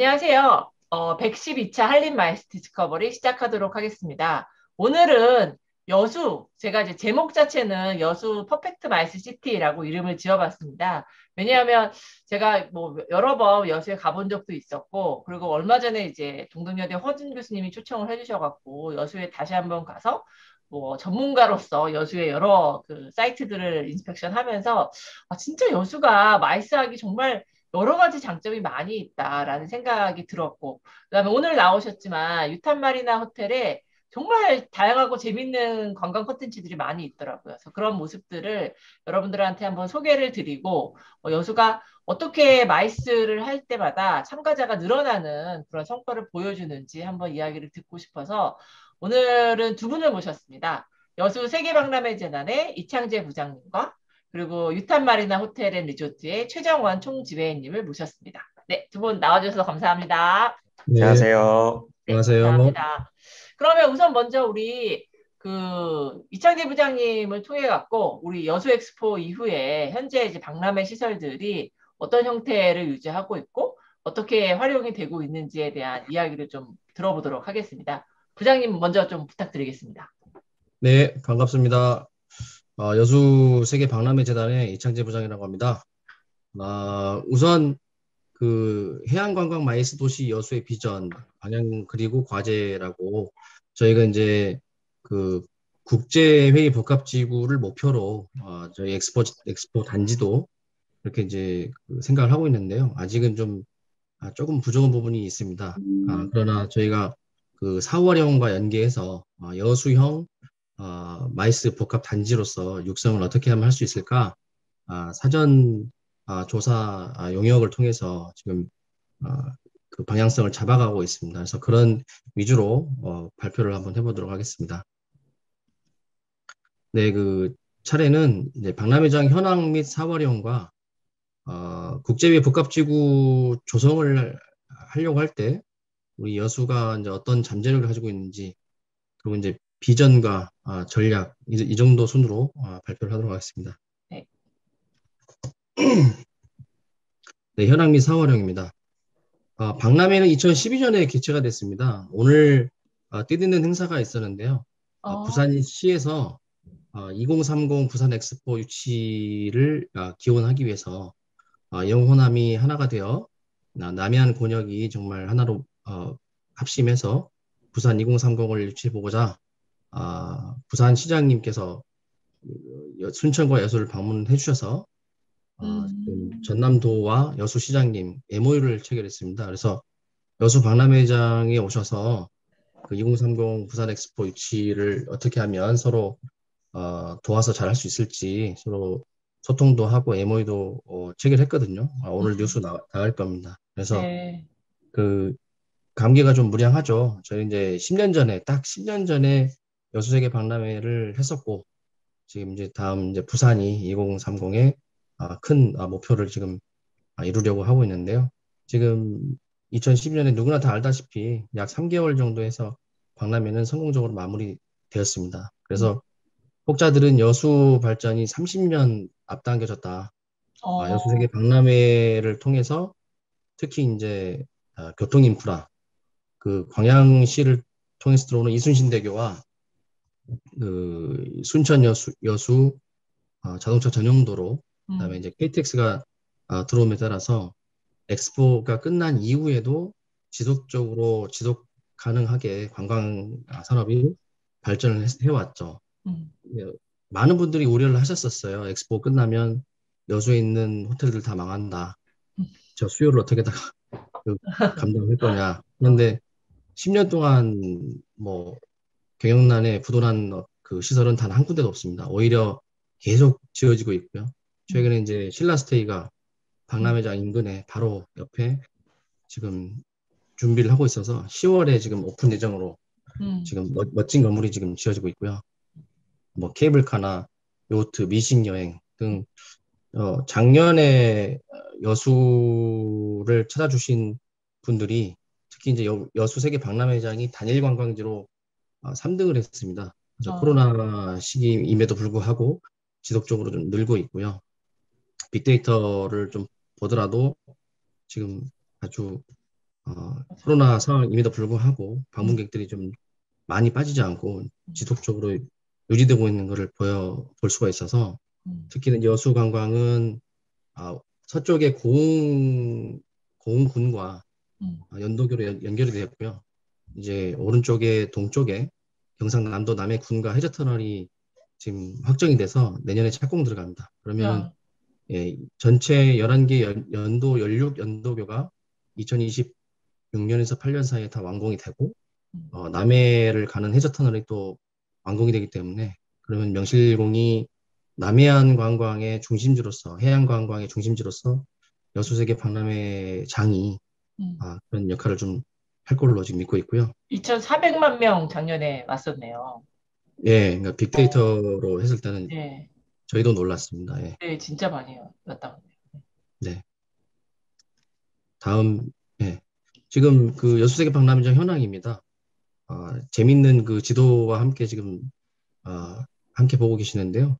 안녕하세요. 112차 한림 마이스 디스커버리 시작하도록 하겠습니다. 오늘은 여수, 제가 이제 제목 자체는 여수 퍼펙트 마이스 시티라고 이름을 지어봤습니다. 왜냐하면 제가 뭐 여러 번 여수에 가본 적도 있었고, 그리고 얼마 전에 이제 동덕여대 허준 교수님이 초청을 해주셔갖고, 여수에 다시 한번 가서 뭐 전문가로서 여수의 여러 그 사이트들을 인스펙션 하면서, 진짜 여수가 마이스하기 정말 여러 가지 장점이 많이 있다라는 생각이 들었고, 그다음에 오늘 나오셨지만 유탄 마리나 호텔에 정말 다양하고 재밌는 관광 콘텐츠들이 많이 있더라고요. 그래서 그런 모습들을 여러분들한테 한번 소개를 드리고, 여수가 어떻게 마이스를 할 때마다 참가자가 늘어나는 그런 성과를 보여주는지 한번 이야기를 듣고 싶어서 오늘은 두 분을 모셨습니다. 여수 세계박람회 재단의 이창재 부장님과 그리고 유탄 마리나 호텔 앤 리조트의 최정원 총지배인님을 모셨습니다. 네, 두 분 나와주셔서 감사합니다. 네, 안녕하세요. 네, 안녕하세요. 감사합니다. 그러면 우선 먼저 우리 그 이창재 부장님을 통해 갖고 우리 여수 엑스포 이후에 현재 이제 박람회 시설들이 어떤 형태를 유지하고 있고 어떻게 활용이 되고 있는지에 대한 이야기를 좀 들어보도록 하겠습니다. 부장님 먼저 좀 부탁드리겠습니다. 네, 반갑습니다. 여수 세계 박람회 재단의 이창재 부장이라고 합니다. 우선 그 해양관광 마이스 도시 여수의 비전, 방향 그리고 과제라고 저희가 이제 그 국제회의 복합지구를 목표로 저희 엑스포 단지도 이렇게 이제 그 생각을 하고 있는데요. 아직은 좀 조금 부족한 부분이 있습니다. 그러나 저희가 그 사월형과 연계해서 여수형 마이스 복합 단지로서 육성을 어떻게 하면 할 수 있을까? 사전 조사 용역을 통해서 지금 그 방향성을 잡아가고 있습니다. 그래서 그런 위주로 발표를 한번 해보도록 하겠습니다. 네, 그 차례는 이제 박람회장 현황 및 사월형과 국제외 복합지구 조성을 하려고 할 때 우리 여수가 이제 어떤 잠재력을 가지고 있는지 그리고 이제 비전과 전략 이 정도 순으로 발표를 하도록 하겠습니다. 네. 네, 현황 및 사월형입니다. 박람회는 2012년에 개최가 됐습니다. 오늘 뜻있는 행사가 있었는데요. 어, 부산시에서 2030 부산 엑스포 유치를 기원하기 위해서 영호남이 하나가 되어 남해안 권역이 정말 하나로 합심해서 부산 2030을 유치해보고자 부산시장님께서 순천과 여수를 방문해 주셔서 지금 음, 전남도와 여수시장님 MOU를 체결했습니다. 그래서 여수 박람회장에 오셔서 그 2030 부산 엑스포 유치를 어떻게 하면 서로 도와서 잘 할 수 있을지 서로 소통도 하고 MOU도 체결했거든요. 오늘 뉴스 나갈 겁니다. 그래서 네. 그 감기가 좀 무량하죠. 저희 이제 10년 전에 딱 10년 전에 여수세계 박람회를 했었고 지금 이제 다음 이제 부산이 2030의 큰 목표를 지금 이루려고 하고 있는데요. 지금 2012년에 누구나 다 알다시피 약 3개월 정도 해서 박람회는 성공적으로 마무리되었습니다. 음, 그래서 혹자들은 여수 발전이 30년 앞당겨졌다. 여수세계 어, 박람회를 통해서 특히 이제 교통 인프라, 그 광양시를 통해서 들어오는 이순신대교와 그 순천 여수 자동차 전용도로, 그다음에 음. 이제 KTX가 들어옴에 따라서 엑스포가 끝난 이후에도 지속 가능하게 관광 산업이 발전을 해왔죠. 음. 예, 많은 분들이 우려를 하셨었어요. 엑스포 끝나면 여수에 있는 호텔들 다 망한다. 저 수요를 어떻게 다 그 감당할 거냐. 어, 그런데 10년 동안 뭐 경영난에 부도난 그 시설은 단 한 군데도 없습니다. 오히려 계속 지어지고 있고요. 음, 최근에 이제 신라스테이가 음, 박람회장 인근에 바로 옆에 지금 준비를 하고 있어서 10월에 지금 오픈 예정으로 음, 지금 멋진 건물이 지금 지어지고 있고요. 뭐 케이블카나 요트, 미식 여행 등 작년에 여수를 찾아주신 분들이 특히 이제 여수 세계 박람회장이 단일 관광지로 3등을 했습니다. 그래서 어, 코로나 시기임에도 불구하고 지속적으로 좀 늘고 있고요. 빅데이터를 좀 보더라도 지금 아주 맞아요. 코로나 상황임에도 불구하고 음, 방문객들이 좀 많이 빠지지 않고 음, 지속적으로 유지되고 있는 것을 볼 수가 있어서 음, 특히는 여수 관광은 서쪽의 고흥군과 음, 연도교로 연결이 되었고요. 이제 오른쪽에 동쪽에 경상남도 남해군과 해저터널이 지금 확정이 돼서 내년에 착공 들어갑니다. 그러면은 야, 전체 11개 연도 16 연도교가 2026년에서 8년 사이에 다 완공이 되고 음, 남해를 가는 해저터널이 또 완공이 되기 때문에 그러면 명실공히 남해안 관광의 중심지로서 해안 관광의 중심지로서 여수세계 박람회 장이 음. 그런 역할을 좀 할 걸로 지금 믿고 있고요. 2,400만 명 작년에 왔었네요. 예, 그러니까 어, 빅데이터로 했을 때는 네, 저희도 놀랐습니다. 예, 네, 진짜 많이 왔다. 네. 다음, 예. 지금 그 여수세계 박람회장 현황입니다. 재밌는 그 지도와 함께 지금 함께 보고 계시는데요.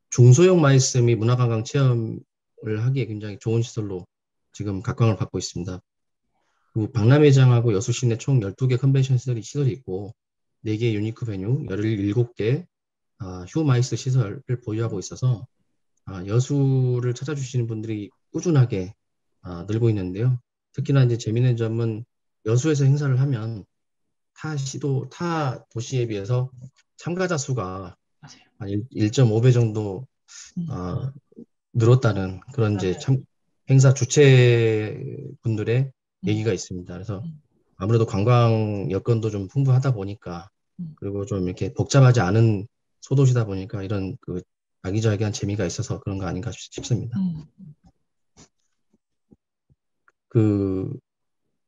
중소형 마이스 및 문화관광 체험을 하기에 굉장히 좋은 시설로 지금 각광을 받고 있습니다. 그 박람회장하고 여수 시내 총 12개 컨벤션 시설이 있고 4개 유니크 베뉴, 17개 휴 마이스 시설을 보유하고 있어서 여수를 찾아주시는 분들이 꾸준하게 늘고 있는데요. 특히나 이제 재미있는 점은 여수에서 행사를 하면 타 도시에 비해서 참가자 수가 맞아요. 한 1.5배 정도 음, 아, 늘었다는 그런 이제 맞아요. 행사 주최분들의 음, 얘기가 있습니다. 그래서 음, 아무래도 관광 여건도 좀 풍부하다 보니까 음, 그리고 좀 이렇게 복잡하지 않은 소도시다 보니까 이런 그 아기자기한 재미가 있어서 그런 거 아닌가 싶습니다. 음, 그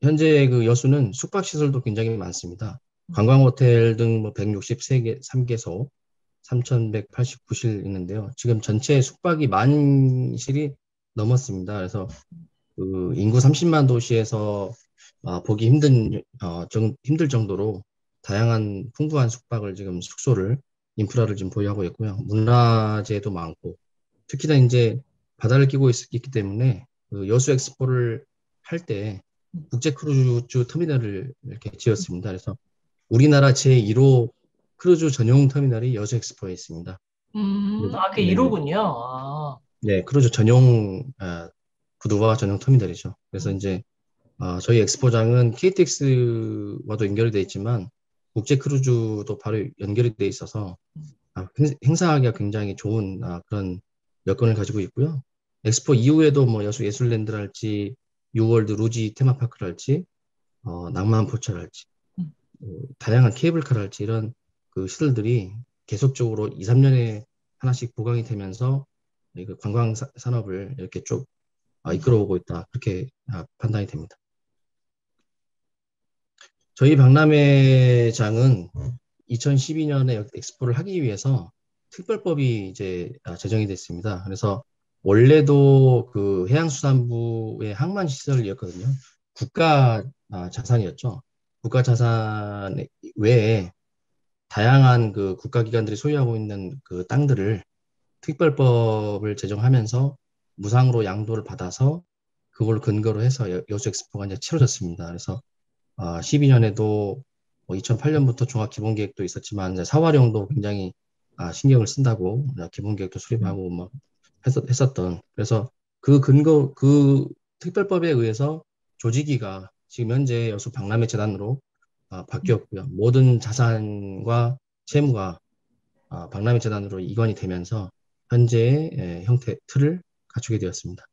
현재 그 여수는 숙박시설도 굉장히 많습니다. 관광호텔 등 뭐 163개소, 3,189실 있는데요. 지금 전체 숙박이 만 실이 넘었습니다. 그래서 그 인구 30만 도시에서 보기 힘들 정도로 다양한 풍부한 숙박을 지금 숙소를 인프라를 지금 보유하고 있고요. 문화재도 많고 특히나 이제 바다를 끼고 있기 때문에 그 여수 엑스포를 할 때 음, 국제 크루즈 터미널을 이렇게 지었습니다. 그래서 우리나라 제1호 크루즈 전용 터미널이 여수 엑스포에 있습니다. 그게 네, 1호군요. 아, 네, 크루즈 전용 구두와 전용 터미널이죠. 그래서 음, 이제 저희 엑스포장은 KTX와도 연결이 돼 있지만 국제 크루즈도 바로 연결이 돼 있어서 행사하기가 굉장히 좋은 그런 여건을 가지고 있고요. 엑스포 이후에도 뭐 여수 예술랜드랄지 유월드 루지 테마파크랄지 낭만 포차랄지 음, 다양한 케이블카랄지 이런 그 시설들이 계속적으로 2, 3년에 하나씩 보강이 되면서 그 관광 산업을 이렇게 쭉 음, 이끌어오고 있다. 그렇게 판단이 됩니다. 저희 박람회장은 2012년에 엑스포를 하기 위해서 특별법이 이제 제정이 됐습니다. 그래서 원래도 그 해양수산부의 항만시설이었거든요. 국가 자산이었죠. 국가 자산 외에 다양한 그 국가기관들이 소유하고 있는 그 땅들을 특별법을 제정하면서 무상으로 양도를 받아서 그걸 근거로 해서 여수 엑스포가 이제 치러졌습니다. 그래서 12년에도 2008년부터 종합기본계획도 있었지만 이제 사활용도 굉장히 신경을 쓴다고 기본계획도 음, 수립하고 뭐 했었던 그래서 그 특별법에 의해서 조직위가 지금 현재 여수 박람회 재단으로 음, 바뀌었고요. 모든 자산과 채무가 박람회 재단으로 이관이 되면서 현재의 형태 틀을 갖추게 되었습니다.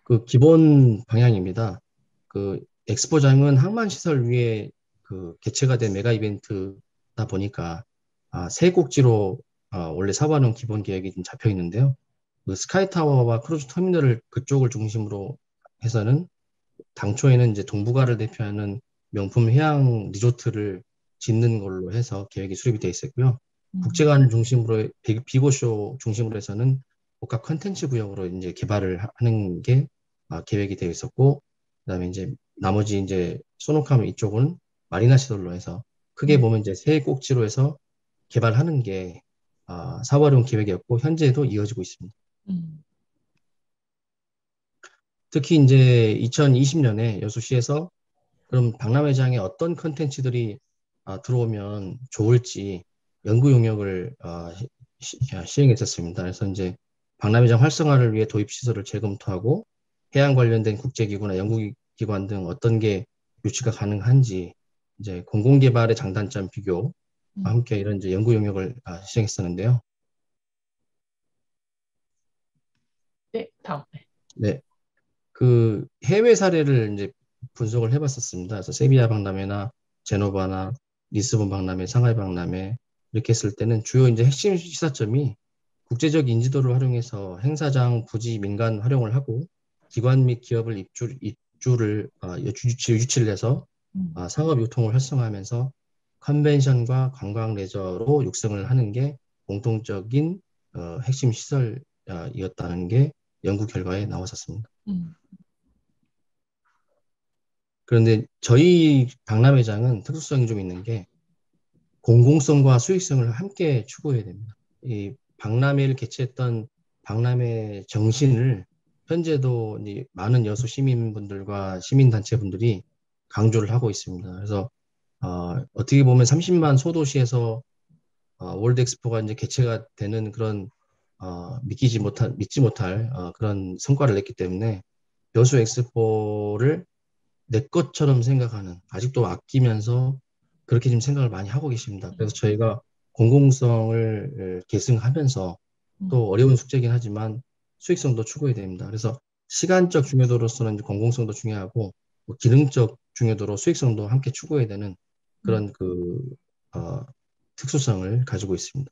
그 기본 방향입니다. 그 엑스포장은 항만시설 위에 그 개최가 된 메가 이벤트다 보니까 세 곡지로 원래 사업하는 기본 계획이 좀 잡혀 있는데요. 그 스카이타워와 크루즈 터미널을 그쪽을 중심으로 해서는 당초에는 이제 동북아를 대표하는 명품 해양 리조트를 짓는 걸로 해서 계획이 수립이 되어 있었고요. 음, 국제관 중심으로 비고쇼 중심으로 해서는 복합 컨텐츠 구역으로 이제 개발을 하는 게 계획이 되어 있었고, 그다음에 이제 나머지 이제 소노카미 이쪽은 마리나 시설로 해서 크게 음, 보면 이제 세 꼭지로 해서 개발하는 게 사활용 계획이었고 현재도 이어지고 있습니다. 음. 특히 이제 2020년에 여수시에서 그럼 박람회장에 어떤 컨텐츠들이 들어오면 좋을지 연구 용역을 시행했었습니다. 그래서 이제 박람회장 활성화를 위해 도입 시설을 재검토하고 해양 관련된 국제기구나 연구기관 등 어떤 게 유치가 가능한지 이제 공공개발의 장단점 비교와 함께 이런 이제 연구 용역을 시행했었는데요. 네, 다음. 네, 그 해외 사례를 이제 분석을 해봤었습니다. 그래서 세비야 박람회나 제노바나 리스본 박람회, 상하이 박람회 이렇게 했을 때는 주요 이제 핵심 시사점이 국제적 인지도를 활용해서 행사장, 부지, 민간 활용을 하고 기관 및 기업을 입주를 유치를 해서 상업 유통을 활성화하면서 컨벤션과 관광 레저로 육성을 하는 게 공통적인 핵심 시설이었다는 게 연구 결과에 나왔었습니다. 그런데 저희 박람회장은 특수성이 좀 있는 게 공공성과 수익성을 함께 추구해야 됩니다. 이 박람회를 개최했던 박람회 정신을 현재도 이제 많은 여수 시민분들과 시민단체분들이 강조를 하고 있습니다. 그래서 어떻게 보면 30만 소도시에서 월드 엑스포가 이제 개최가 되는 그런 믿지 못할 그런 성과를 냈기 때문에 여수 엑스포를 내 것처럼 생각하는, 아직도 아끼면서 그렇게 지금 생각을 많이 하고 계십니다. 그래서 저희가 공공성을 계승하면서 또 어려운 숙제이긴 하지만 수익성도 추구해야 됩니다. 그래서 시간적 중요도로서는 공공성도 중요하고 뭐 기능적 중요도로 수익성도 함께 추구해야 되는 그런 어, 특수성을 가지고 있습니다.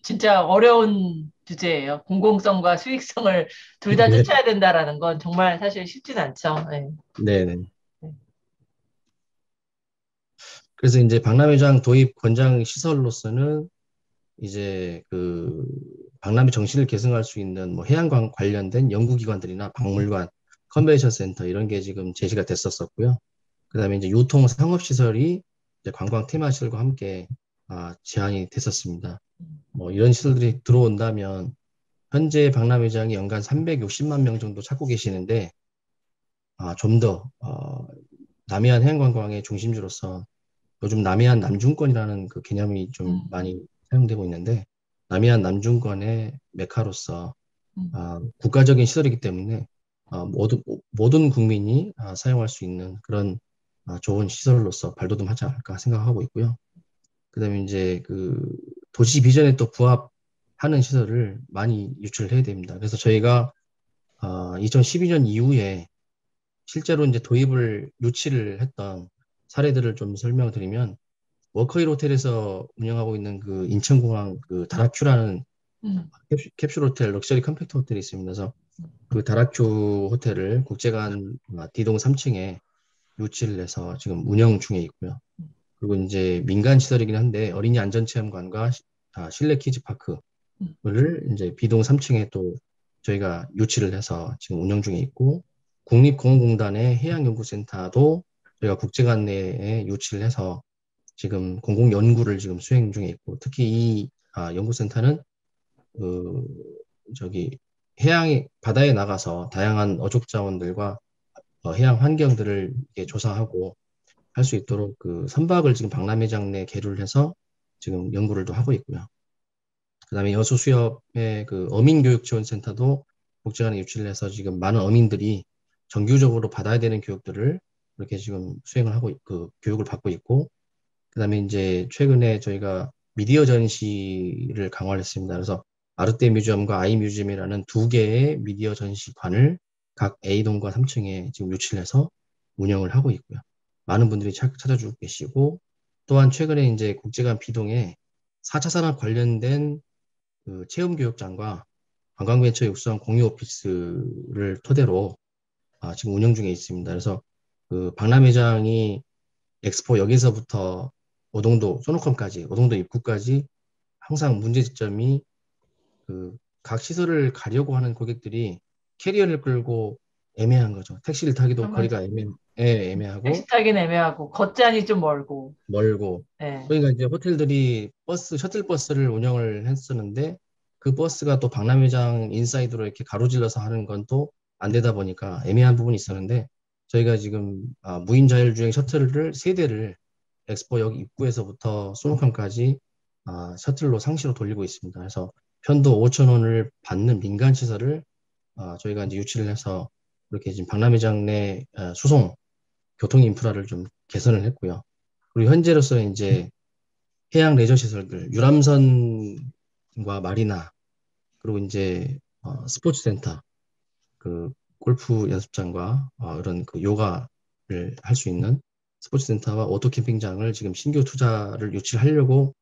진짜 어려운 주제예요. 공공성과 수익성을 둘 다 네, 쫓아야 된다라는 건 정말 사실 쉽진 않죠. 네. 네. 그래서 이제 박람회장 도입 권장 시설로서는 이제 그 박람회 정신을 계승할 수 있는 뭐 해양광 관련된 연구기관들이나 박물관, 컨벤션 센터 이런 게 지금 제시가 됐었었고요. 그다음에 이제 유통 상업시설이 이제 관광 테마시설과 함께 제한이 됐었습니다. 뭐 이런 시설들이 들어온다면 현재 박람회장이 연간 360만 명 정도 찾고 계시는데 좀 더 남해안 해양관광의 중심지로서 요즘 남해안 남중권이라는 그 개념이 좀 많이 사용되고 있는데 남해안 남중권의 메카로서 국가적인 시설이기 때문에 모든 국민이 사용할 수 있는 그런 좋은 시설로서 발돋움하지 않을까 생각하고 있고요. 그다음에 이제 그 도시 비전에 또 부합하는 시설을 많이 유치를 해야 됩니다. 그래서 저희가 2012년 이후에 실제로 이제 도입을 유치를 했던 사례들을 좀 설명드리면 워커힐 호텔에서 운영하고 있는 그 인천공항 그 다락큐라는 캡슐 호텔, 럭셔리 컴팩트 호텔이 있습니다. 그래서 그 다락큐 호텔을 국제관 D동 3층에 유치를 해서 지금 운영 중에 있고요. 그리고 이제 민간 시설이긴 한데 어린이 안전체험관과 실내 키즈파크를 이제 B동 3층에 또 저희가 유치를 해서 지금 운영 중에 있고 국립공원공단의 해양연구센터도 저희가 국제관 내에 유치를 해서 지금 공공연구를 지금 수행 중에 있고 특히 이 연구센터는 그 저기 해양에 바다에 나가서 다양한 어족 자원들과 해양 환경들을 이렇게 조사하고 할 수 있도록 그 선박을 지금 박람회장 내 계류를 해서 지금 연구를 또 하고 있고요. 그다음에 여수 수협의 그 어민교육지원센터도 국제관에 유치를 해서 지금 많은 어민들이 정규적으로 받아야 되는 교육들을 이렇게 지금 수행을 하고 그 교육을 받고 있고 그다음에 이제 최근에 저희가 미디어 전시를 강화를 했습니다. 그래서 아르테 뮤지엄과 아이 뮤지엄이라는 두 개의 미디어 전시관을 각 A동과 3층에 지금 유치를 해서 운영을 하고 있고요. 많은 분들이 찾아주고 계시고 또한 최근에 이제 국제관 B동에 4차 산업 관련된 그 체험교육장과 관광벤처 육성 공유 오피스를 토대로 지금 운영 중에 있습니다. 그래서 그 박람회장이 엑스포 여기서부터 오동도 소노컴까지 오동도 입구까지 항상 문제점이 그 각 시설을 가려고 하는 고객들이 캐리어를 끌고 애매한 거죠. 택시를 타기도 거리가 애매하고 택시 타기는 애매하고 걷자니 좀 멀고. 멀고 네. 그러니까 이제 호텔들이 셔틀 버스를 운영을 했었는데 그 버스가 또 박람회장 인사이드로 이렇게 가로질러서 하는 건 또 안 되다 보니까 애매한 부분이 있었는데 저희가 지금 무인 자율주행 셔틀을 세 대를 엑스포역 입구에서부터 소노캄까지 셔틀로 상시로 돌리고 있습니다. 그래서 편도 5천 원을 받는 민간 시설을 저희가 이제 유치를 해서 이렇게 지금 박람회장 내 수송 교통 인프라를 좀 개선을 했고요. 그리고 현재로서 이제 해양 레저 시설들, 유람선과 마리나, 그리고 이제 스포츠 센터, 그 골프 연습장과 이런 그 요가를 할 수 있는 스포츠 센터와 오토 캠핑장을 지금 신규 투자를 유치하려고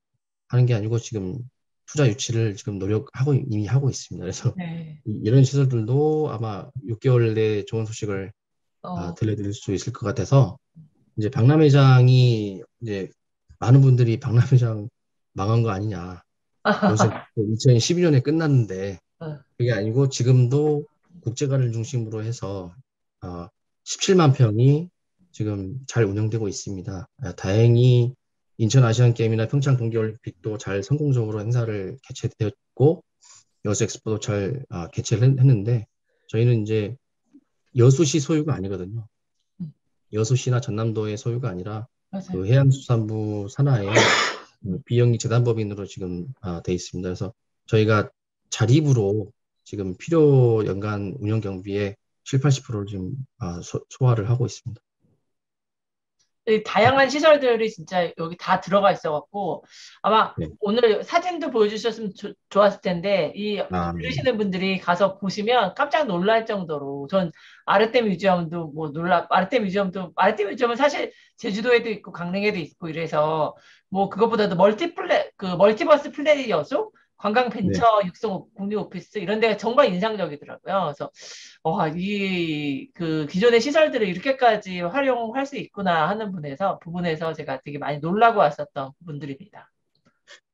하는 게 아니고 지금 투자 유치를 지금 노력하고 이미 하고 있습니다. 그래서 네. 이런 시설들도 아마 6개월 내에 좋은 소식을 어, 들려드릴 수 있을 것 같아서 이제 박람회장이 이제 많은 분들이 박람회장 망한 거 아니냐. 요새 2012년에 끝났는데 어, 그게 아니고 지금도 국제관을 중심으로 해서 17만 평이 지금 잘 운영되고 있습니다. 다행히 인천 아시안 게임이나 평창 동계올림픽도 잘 성공적으로 행사를 개최되었고 여수 엑스포도 잘 개최를 했는데 저희는 이제 여수시 소유가 아니거든요. 음, 여수시나 전남도의 소유가 아니라 맞아요. 그 해양수산부 산하의 비영리 재단법인으로 지금 돼 있습니다. 그래서 저희가 자립으로 지금 필요 연간 운영 경비의 7, 80%를 지금 소화를 하고 있습니다. 이 다양한 시설들이 진짜 여기 다 들어가 있어갖고 아마 네. 오늘 사진도 보여주셨으면 좋았을 텐데 이 네. 들으시는 분들이 가서 보시면 깜짝 놀랄 정도로 전 아르테 뮤지엄도 뭐 아르테 뮤지엄은 사실 제주도에도 있고 강릉에도 있고 이래서 뭐 그것보다도 멀티버스 플래닛 여수 관광 네. 벤처 육성 공유 오피스 이런 데가 정말 인상적이더라고요. 그래서 와, 그 기존의 시설들을 이렇게까지 활용할 수 있구나 하는 부분에서 제가 되게 많이 놀라고 왔었던 부분들입니다.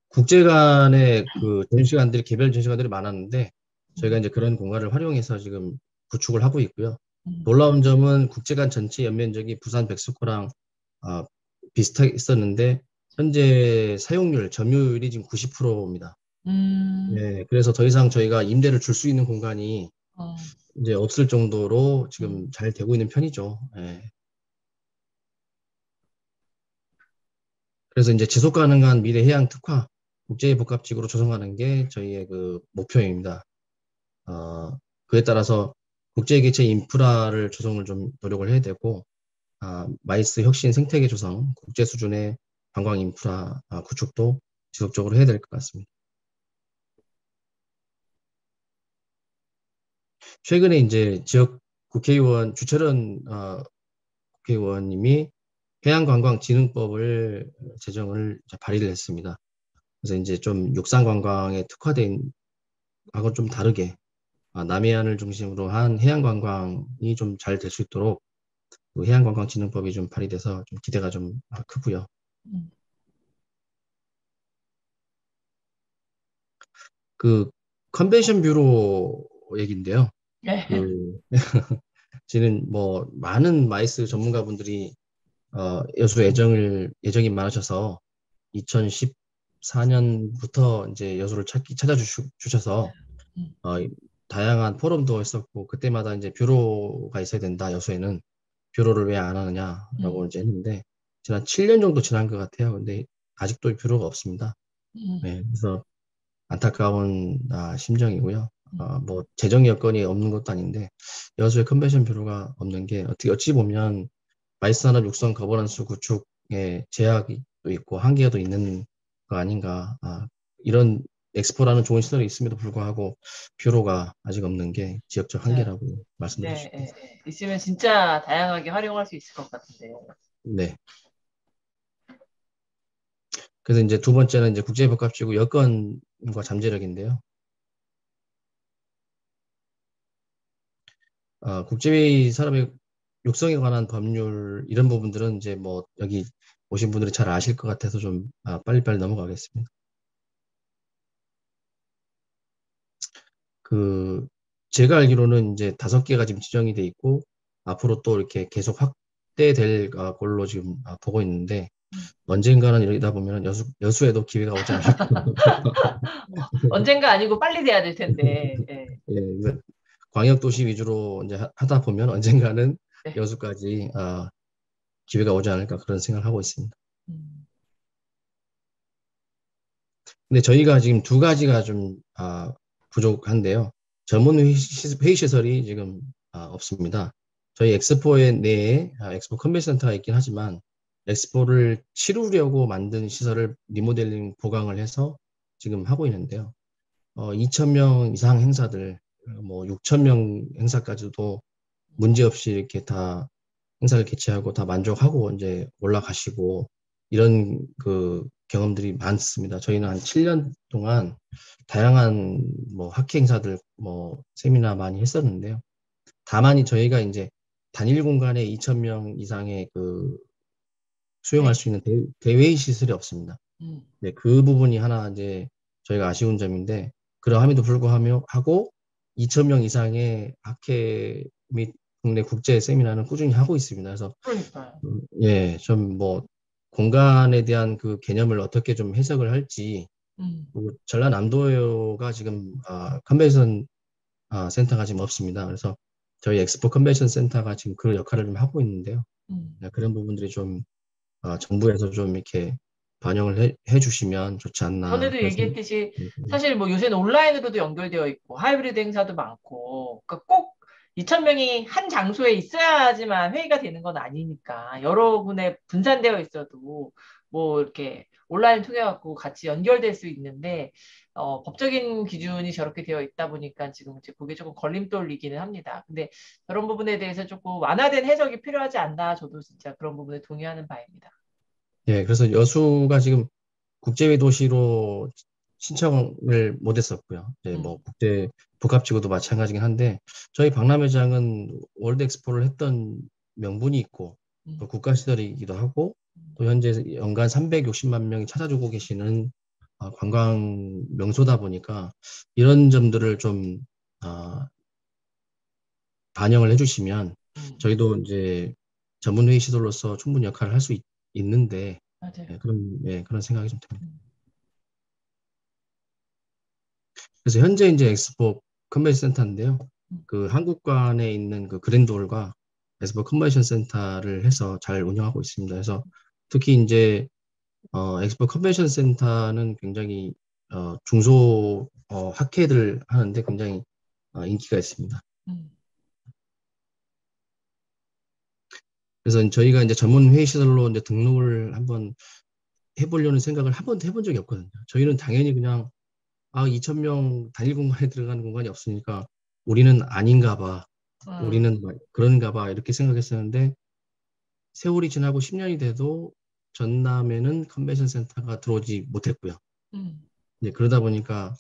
국제 간의 그 전시관들이 개별 전시관들이 많았는데 저희가 음, 이제 그런 공간을 활용해서 지금 구축을 하고 있고요. 음, 놀라운 점은 국제관 전체 연면적이 부산 백스코랑 아, 비슷했었는데 현재 사용률 점유율이 지금 90%입니다. 음, 네, 그래서 더 이상 저희가 임대를 줄 수 있는 공간이 어, 이제 없을 정도로 음. 지금 잘 되고 있는 편이죠. 예. 그래서 이제 지속 가능한 미래 해양 특화 국제복합지구로 조성하는 게 저희의 그 목표입니다. 그에 따라서 국제 개체 인프라를 조성을 좀 노력을 해야 되고, 마이스 혁신 생태계 조성, 국제 수준의 관광 인프라 구축도 지속적으로 해야 될 것 같습니다. 최근에 이제 지역 국회의원 주철현 국회의원님이 해양관광진흥법을 제정을 이제 발의를 했습니다. 그래서 이제 좀 육상관광에 특화된 하고 좀 다르게 남해안을 중심으로 한 해양관광이 좀 잘 될 수 있도록 그 해양관광진흥법이 좀 발의돼서 좀 기대가 좀 크고요. 음. 그 컨벤션 뷰로 얘기인데요. 네. 그 지금 뭐 많은 마이스 전문가분들이 여수 애정이 많으셔서 2014년부터 이제 여수를 찾아주셔서 음, 어, 다양한 포럼도 했었고 그때마다 이제 뷰로가 있어야 된다 여수에는 뷰로를 왜 안 음, 하느냐라고 이제 했는데 지난 7년 정도 지난 것 같아요. 근데 아직도 뷰로가 없습니다. 음, 네, 그래서 안타까운 심정이고요. 음. 뭐 재정 여건이 없는 것도 아닌데 여수의 컨벤션 뷰로가 없는 게 어찌 보면 마이스산업 육성 거버넌스 구축에 제약이 또 있고 한계가 또 있는 거 아닌가. 이런 엑스포라는 좋은 시설이 있음에도 불구하고 뷰로가 아직 없는 게 지역적 맞아요. 한계라고 말씀드리고 네, 예, 싶습니다. 예. 있으면 진짜 다양하게 활용할 수 있을 것 같은데요. 네. 그래서 이제 두 번째는 이제 국제복합지구 여건과 잠재력인데요. 국제 산업의 육성에 관한 법률 이런 부분들은 이제 뭐 여기 오신 분들이 잘 아실 것 같아서 좀 빨리빨리 넘어가겠습니다. 그 제가 알기로는 이제 5개가 지금 지정이 돼 있고 앞으로 또 이렇게 계속 확대될 걸로 지금 보고 있는데 음. 언젠가는 이러다 보면 여수에도 기회가 오지 않을까. 언젠가 아니고 빨리 돼야 될 텐데. 예. 예, 광역 도시 위주로 이제 하다 보면 언젠가는 네. 여수까지 기회가 오지 않을까 그런 생각을 하고 있습니다. 음, 근데 저희가 지금 두 가지가 좀 부족한데요. 전문 회의 시설이 지금 없습니다. 저희 엑스포에 내에 엑스포 컨벤션 센터가 있긴 하지만 엑스포를 치르려고 만든 시설을 리모델링 보강을 해서 지금 하고 있는데요. 2,000명 이상 행사들, 뭐 6,000명 행사까지도 문제없이 이렇게 다 행사를 개최하고 다 만족하고 이제 올라가시고 이런 그 경험들이 많습니다. 저희는 한 7년 동안 다양한 뭐 학회 행사들 뭐 세미나 많이 했었는데요. 다만 저희가 이제 단일 공간에 2,000명 이상의 그 수용할 네. 수 있는 대회의 시설이 없습니다. 음, 네, 그 부분이 하나 이제 저희가 아쉬운 점인데 그러함에도 불구하고 하고 2,000명 이상의 학회 및 국내 국제 세미나는 꾸준히 하고 있습니다. 그래서 그러니까요. 예, 좀 뭐 공간에 대한 그 개념을 어떻게 좀 해석을 할지 음, 그리고 전라남도가 지금 컨벤션 센터가 지금 없습니다. 그래서 저희 엑스포 컨벤션 센터가 지금 그 역할을 좀 하고 있는데요. 음. 네, 그런 부분들이 좀 정부에서 좀 이렇게 반영을 해주시면 좋지 않나 전에도 그런 생각. 얘기했듯이 사실 뭐 요새는 온라인으로도 연결되어 있고 하이브리드 행사도 많고 그러니까 꼭 2,000명이 한 장소에 있어야지만 회의가 되는 건 아니니까 여러 군데 분산되어 있어도 뭐 이렇게 온라인 통해 갖고 같이 연결될 수 있는데 법적인 기준이 저렇게 되어 있다 보니까 지금 이제 그게 조금 걸림돌이기는 합니다. 근데 그런 부분에 대해서 조금 완화된 해석이 필요하지 않나 저도 진짜 그런 부분에 동의하는 바입니다. 예, 그래서 여수가 지금 국제외 도시로 신청을 못했었고요. 이제 뭐 음, 국제 복합지구도 마찬가지긴 한데 저희 박람회장은 월드 엑스포를 했던 명분이 있고 또 음, 국가 시설이기도 하고 음, 또 현재 연간 360만 명이 찾아주고 계시는 관광 명소다 보니까 이런 점들을 좀 아, 반영을 해주시면 음. 저희도 이제 전문회의 시설로서 충분히 역할을 할 수 있는데 맞아요. 그런 생각이 좀 듭니다. 음, 그래서 현재 이제 엑스포 컨벤션 센터인데요. 음, 그 한국관에 있는 그 그랜드홀과 엑스포 컨벤션 센터를 해서 잘 운영하고 있습니다. 그래서 특히 이제 엑스포 컨벤션 센터는 굉장히 중소 학회들 하는데 굉장히 인기가 있습니다. 음, 그래서 저희가 이제 전문 회의 시설로 이제 등록을 한번 해보려는 생각을 한 번도 해본 적이 없거든요. 저희는 당연히 그냥 2,000명 단일 공간에 들어가는 공간이 없으니까 우리는 아닌가 봐. 음, 우리는 그런가 봐. 이렇게 생각했었는데 세월이 지나고 10년이 돼도 전남에는 컨벤션 센터가 들어오지 못했고요. 음, 이제 그러다 보니까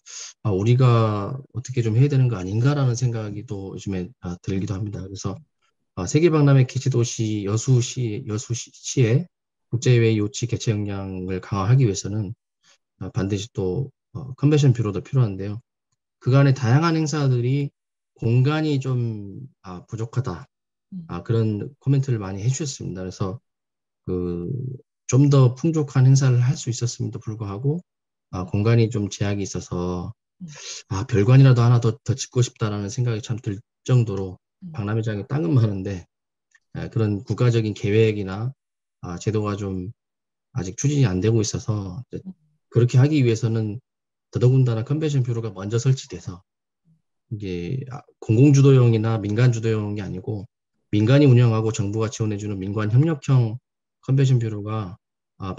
우리가 어떻게 좀 해야 되는 거 아닌가라는 생각이 또 요즘에 들기도 합니다. 그래서 세계박람회 기치도시 여수시의 국제회의 유치 개최 역량을 강화하기 위해서는 반드시 또 컨벤션 뷰로도 필요한데요. 그간의 다양한 행사들이 공간이 좀 부족하다. 음, 그런 코멘트를 많이 해주셨습니다. 그래서 그 좀 더 풍족한 행사를 할 수 있었음에도 불구하고 공간이 좀 제약이 있어서 음, 별관이라도 하나 더 짓고 싶다라는 생각이 참 들 정도로 음, 박람회장이 땅은 많은데 그런 국가적인 계획이나 제도가 좀 아직 추진이 안 되고 있어서 이제 음, 그렇게 하기 위해서는 더더군다나 컨벤션 뷰로가 먼저 설치돼서 이게 공공주도형이나 민간주도형이 아니고 민간이 운영하고 정부가 지원해주는 민관협력형 컨벤션 뷰로가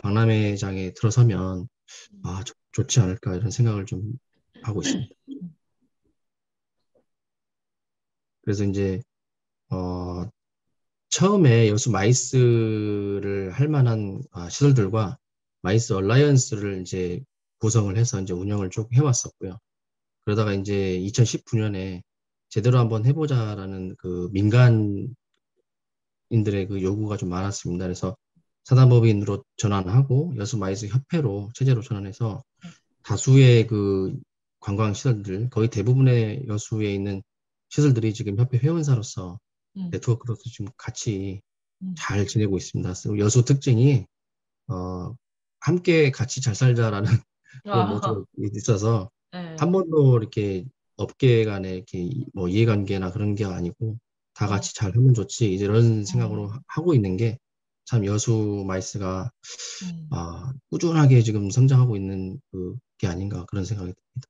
박람회장에 들어서면 좋지 않을까 이런 생각을 좀 하고 있습니다. 그래서 이제 어, 처음에 여수 마이스를 할 만한 시설들과 마이스 얼라이언스를 이제 구성을 해서 이제 운영을 쭉 해왔었고요. 그러다가 이제 2019년에 제대로 한번 해보자라는 그 민간인들의 그 요구가 좀 많았습니다. 그래서 사단법인으로 전환하고 여수 마이스 협회로 체제로 전환해서 다수의 그 관광 시설들, 거의 대부분의 여수에 있는 시설들이 지금 협회 회원사로서 음, 네트워크로서 지금 같이 음. 잘 지내고 있습니다. 그래서 여수 특징이 함께 같이 잘 살자라는 그런 모토가 아, 있어서 네. 한 번도 이렇게 업계 간의 이렇게 뭐 이해관계나 그런 게 아니고 다 어, 같이 잘 하면 좋지 이제 이런 생각으로 음, 하고 있는 게 참 여수 마이스가 음, 꾸준하게 지금 성장하고 있는 그게 아닌가 그런 생각이 듭니다.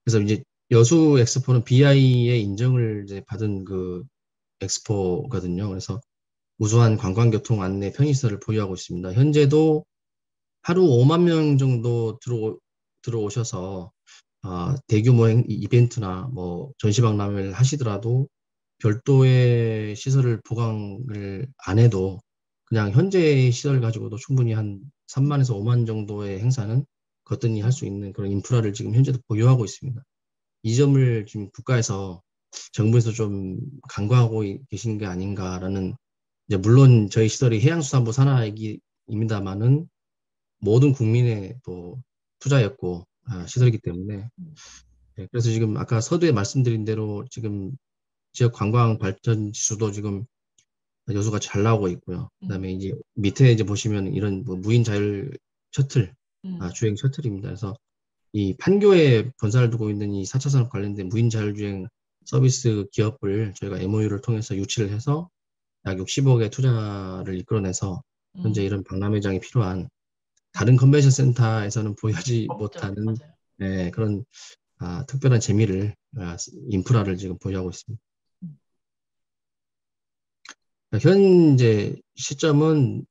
그래서 이제 여수 엑스포는 BI의 인정을 이제 받은 그 엑스포거든요. 그래서 우수한 관광교통 안내 편의시설을 보유하고 있습니다. 현재도 하루 5만 명 정도 들어오셔서 대규모 이벤트나 뭐 전시박람회를 하시더라도 별도의 시설을 보강을 안 해도 그냥 현재의 시설 가지고도 충분히 한 3만에서 5만 정도의 행사는 거뜬히 할 수 음, 있는 그런 인프라를 지금 현재도 보유하고 있습니다. 이 점을 지금 국가에서 정부에서 좀 간과하고 계신 게 아닌가라는 이제 물론 저희 시설이 해양수산부 산하입니다만은 모든 국민의 또 투자였고 시설이기 때문에 음, 네, 그래서 지금 아까 서두에 말씀드린 대로 지금 지역 관광 발전 지수도 지금 여수가 잘 나오고 있고요. 그다음에 음, 이제 밑에 이제 보시면 이런 뭐 무인 자율 셔틀, 음, 주행 셔틀입니다. 그래서 이 판교에 본사를 두고 있는 이 4차 산업 관련된 무인 자율주행 서비스 기업을 저희가 MOU를 통해서 유치를 해서 약 60억의 투자를 이끌어내서 현재 음. 이런 박람회장이 필요한 다른 컨벤션 센터에서는 보유하지 없죠. 못하는 맞아요. 그런 특별한 재미를 인프라를 지금 보유하고 있습니다. 음, 현재 시점은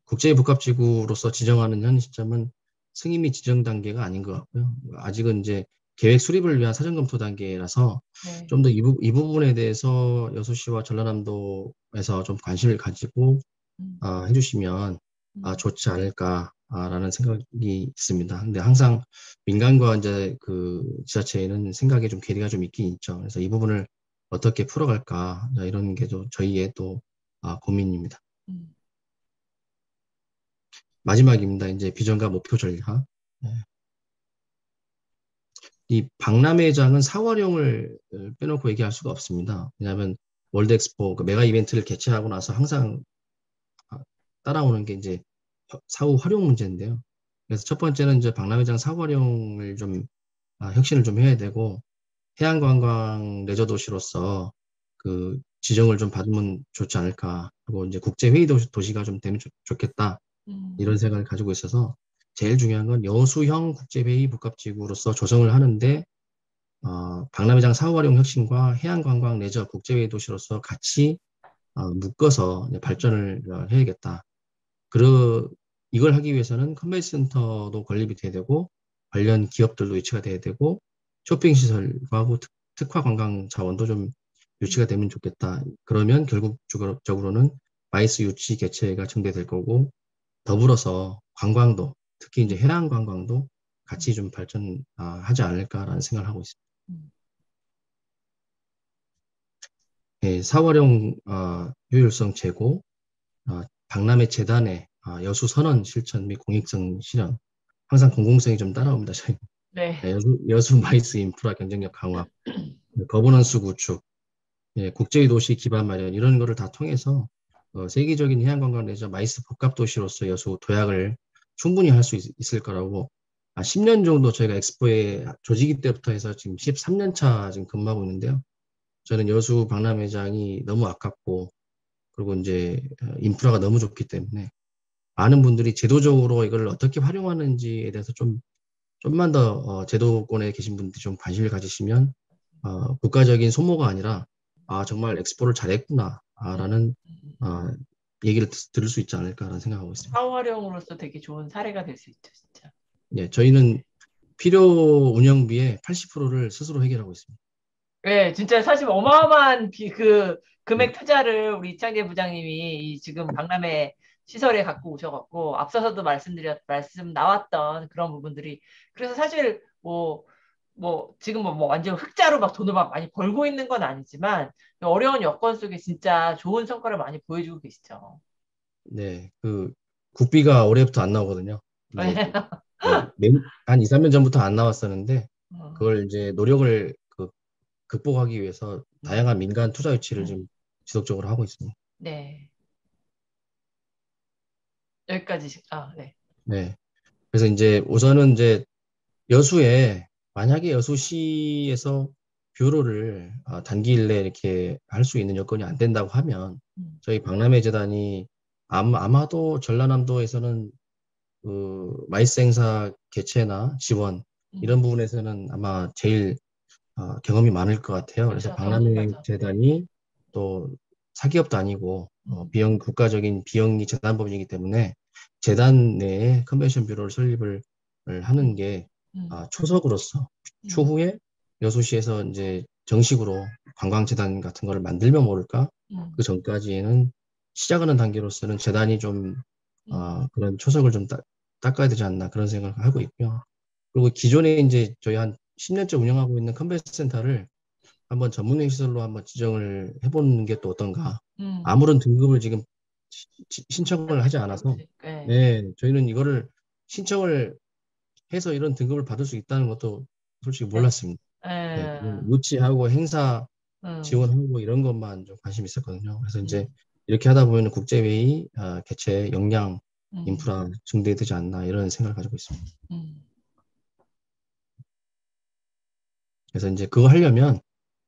국제복합지구로서 지정하는 현 시점은 승인이 지정 단계가 아닌 것 같고요. 아직은 이제 계획 수립을 위한 사전 검토 단계라서 네. 좀 더 이 부분에 대해서 여수시와 전라남도에서 좀 관심을 가지고 음, 해주시면 음, 좋지 않을까라는 생각이 있습니다. 근데 항상 민간과 이제 그 지자체에는 생각에 좀 괴리가 좀 있긴 있죠. 그래서 이 부분을 어떻게 풀어갈까 이런 게 좀 저희의 또 고민입니다. 음. 마지막입니다. 이제 비전과 목표 전략. 네. 이 박람회장은 사활용을 빼놓고 얘기할 수가 없습니다. 왜냐하면 월드 엑스포 그 메가 이벤트를 개최하고 나서 항상 아, 따라오는 게 이제 사후 활용 문제인데요. 그래서 첫 번째는 이제 박람회장 사후 활용을 좀 혁신을 좀 해야 되고 해양관광 레저 도시로서 그 지정을 좀 받으면 좋지 않을까. 그리고 이제 국제 회의 도시가 좀 되면 좋겠다. 음, 이런 생각을 가지고 있어서 제일 중요한 건 여수형 국제회의 복합지구로서 조성을 하는데 박람회장 사후 활용 혁신과 해양관광 레저 국제회의 도시로서 같이 묶어서 이제 발전을 해야겠다. 그 이걸 하기 위해서는 컨벤션 센터도 건립이 돼야 되고 관련 기업들도 유치가 돼야 되고 쇼핑 시설하고 특화 관광 자원도 좀 유치가 음, 되면 좋겠다. 그러면 결국적으로는 마이스 유치 개최가 증대될 거고 더불어서 관광도 특히 이제 음, 해양 관광도 같이 음, 좀 발전하지 않을까라는 생각을 하고 있습니다. 음. 예, 사활용 효율성 제고, 박람회 재단의 여수 선언 실천 및 공익성 실현 항상 공공성이 좀 따라옵니다. 저희 네. 여수 마이스 인프라 경쟁력 강화, 거버넌스 구축, 국제의 도시 기반 마련 이런 거를 다 통해서 세계적인 해양관광 레저 마이스 복합 도시로서 여수 도약을 충분히 할 수 있을 거라고 10년 정도 저희가 엑스포에 조직이 때부터 해서 지금 13년 차 지금 근무하고 있는데요. 저는 여수 박람회장이 너무 아깝고 그리고 이제 인프라가 너무 좋기 때문에 많은 분들이 제도적으로 이걸 어떻게 활용하는지에 대해서 좀만 더 제도권에 계신 분들이 좀 관심을 가지시면 국가적인 소모가 아니라 정말 엑스포를 잘했구나 음, 라는 음. 얘기를 들을 수 있지 않을까라는 생각하고 있습니다. 사후 활용으로서 되게 좋은 사례가 될 수 있죠, 진짜. 예, 저희는 필요 운영비의 80%를 스스로 해결하고 있습니다. 네, 진짜 사실 어마어마한 네, 금액 투자를 우리 이창재 부장님이 이 지금 박람회 시설에 갖고 오셔갖고 앞서서도 말씀 나왔던 그런 부분들이 그래서 사실 지금 뭐 완전 흑자로 막 돈을 막 많이 벌고 있는 건 아니지만 어려운 여건 속에 진짜 좋은 성과를 많이 보여주고 계시죠. 네, 그 국비가 올해부터 안 나오거든요. 이제 한 2, 3년 전부터 안 나왔었는데 어, 그걸 이제 노력을 극복하기 위해서 음, 다양한 민간 투자 유치를 지금 지속적으로 하고 있습니다. 네. 여기까지, 네. 네. 그래서 이제 우선은 이제 여수에 만약에 여수시에서 뷰로를 단기일내 이렇게 할 수 있는 여건이 안 된다고 하면 저희 박람회 재단이 아마도 전라남도에서는 그 마이스 행사 개최나 지원 이런 부분에서는 아마 제일 경험이 많을 것 같아요. 그래서 그렇죠. 박람회 맞아. 네. 재단이 또 사기업도 아니고 국가적인 비영리 재단법인이기 때문에 재단 내에 컨벤션 뷰로를 설립을 하는 음, 게 음, 초석으로서 음, 추후에 여수시에서 이제 정식으로 관광재단 같은 거를 만들면 모를까? 그 음, 전까지는 시작하는 단계로서는 재단이 좀 음, 그런 초석을 좀 닦아야 되지 않나 그런 생각을 하고 있고요. 그리고 기존에 이제 저희 한 10년째 운영하고 있는 컨벤션 센터를 한번 전문의 시설로 한번 지정을 해보는 게 또 어떤가. 음. 아무런 등급을 지금 신청을 하지 않아서, 그렇지. 네. 네, 저희는 이거를 신청을 해서 이런 등급을 받을 수 있다는 것도 솔직히 네. 몰랐습니다. 네, 네. 그냥 유치하고 행사 음, 지원하고 이런 것만 좀 관심 있었거든요. 그래서 이제 음, 이렇게 하다 보면 국제회의 개최 역량 음, 인프라 증대되지 않나 이런 생각을 가지고 있습니다. 음, 그래서 이제 그거 하려면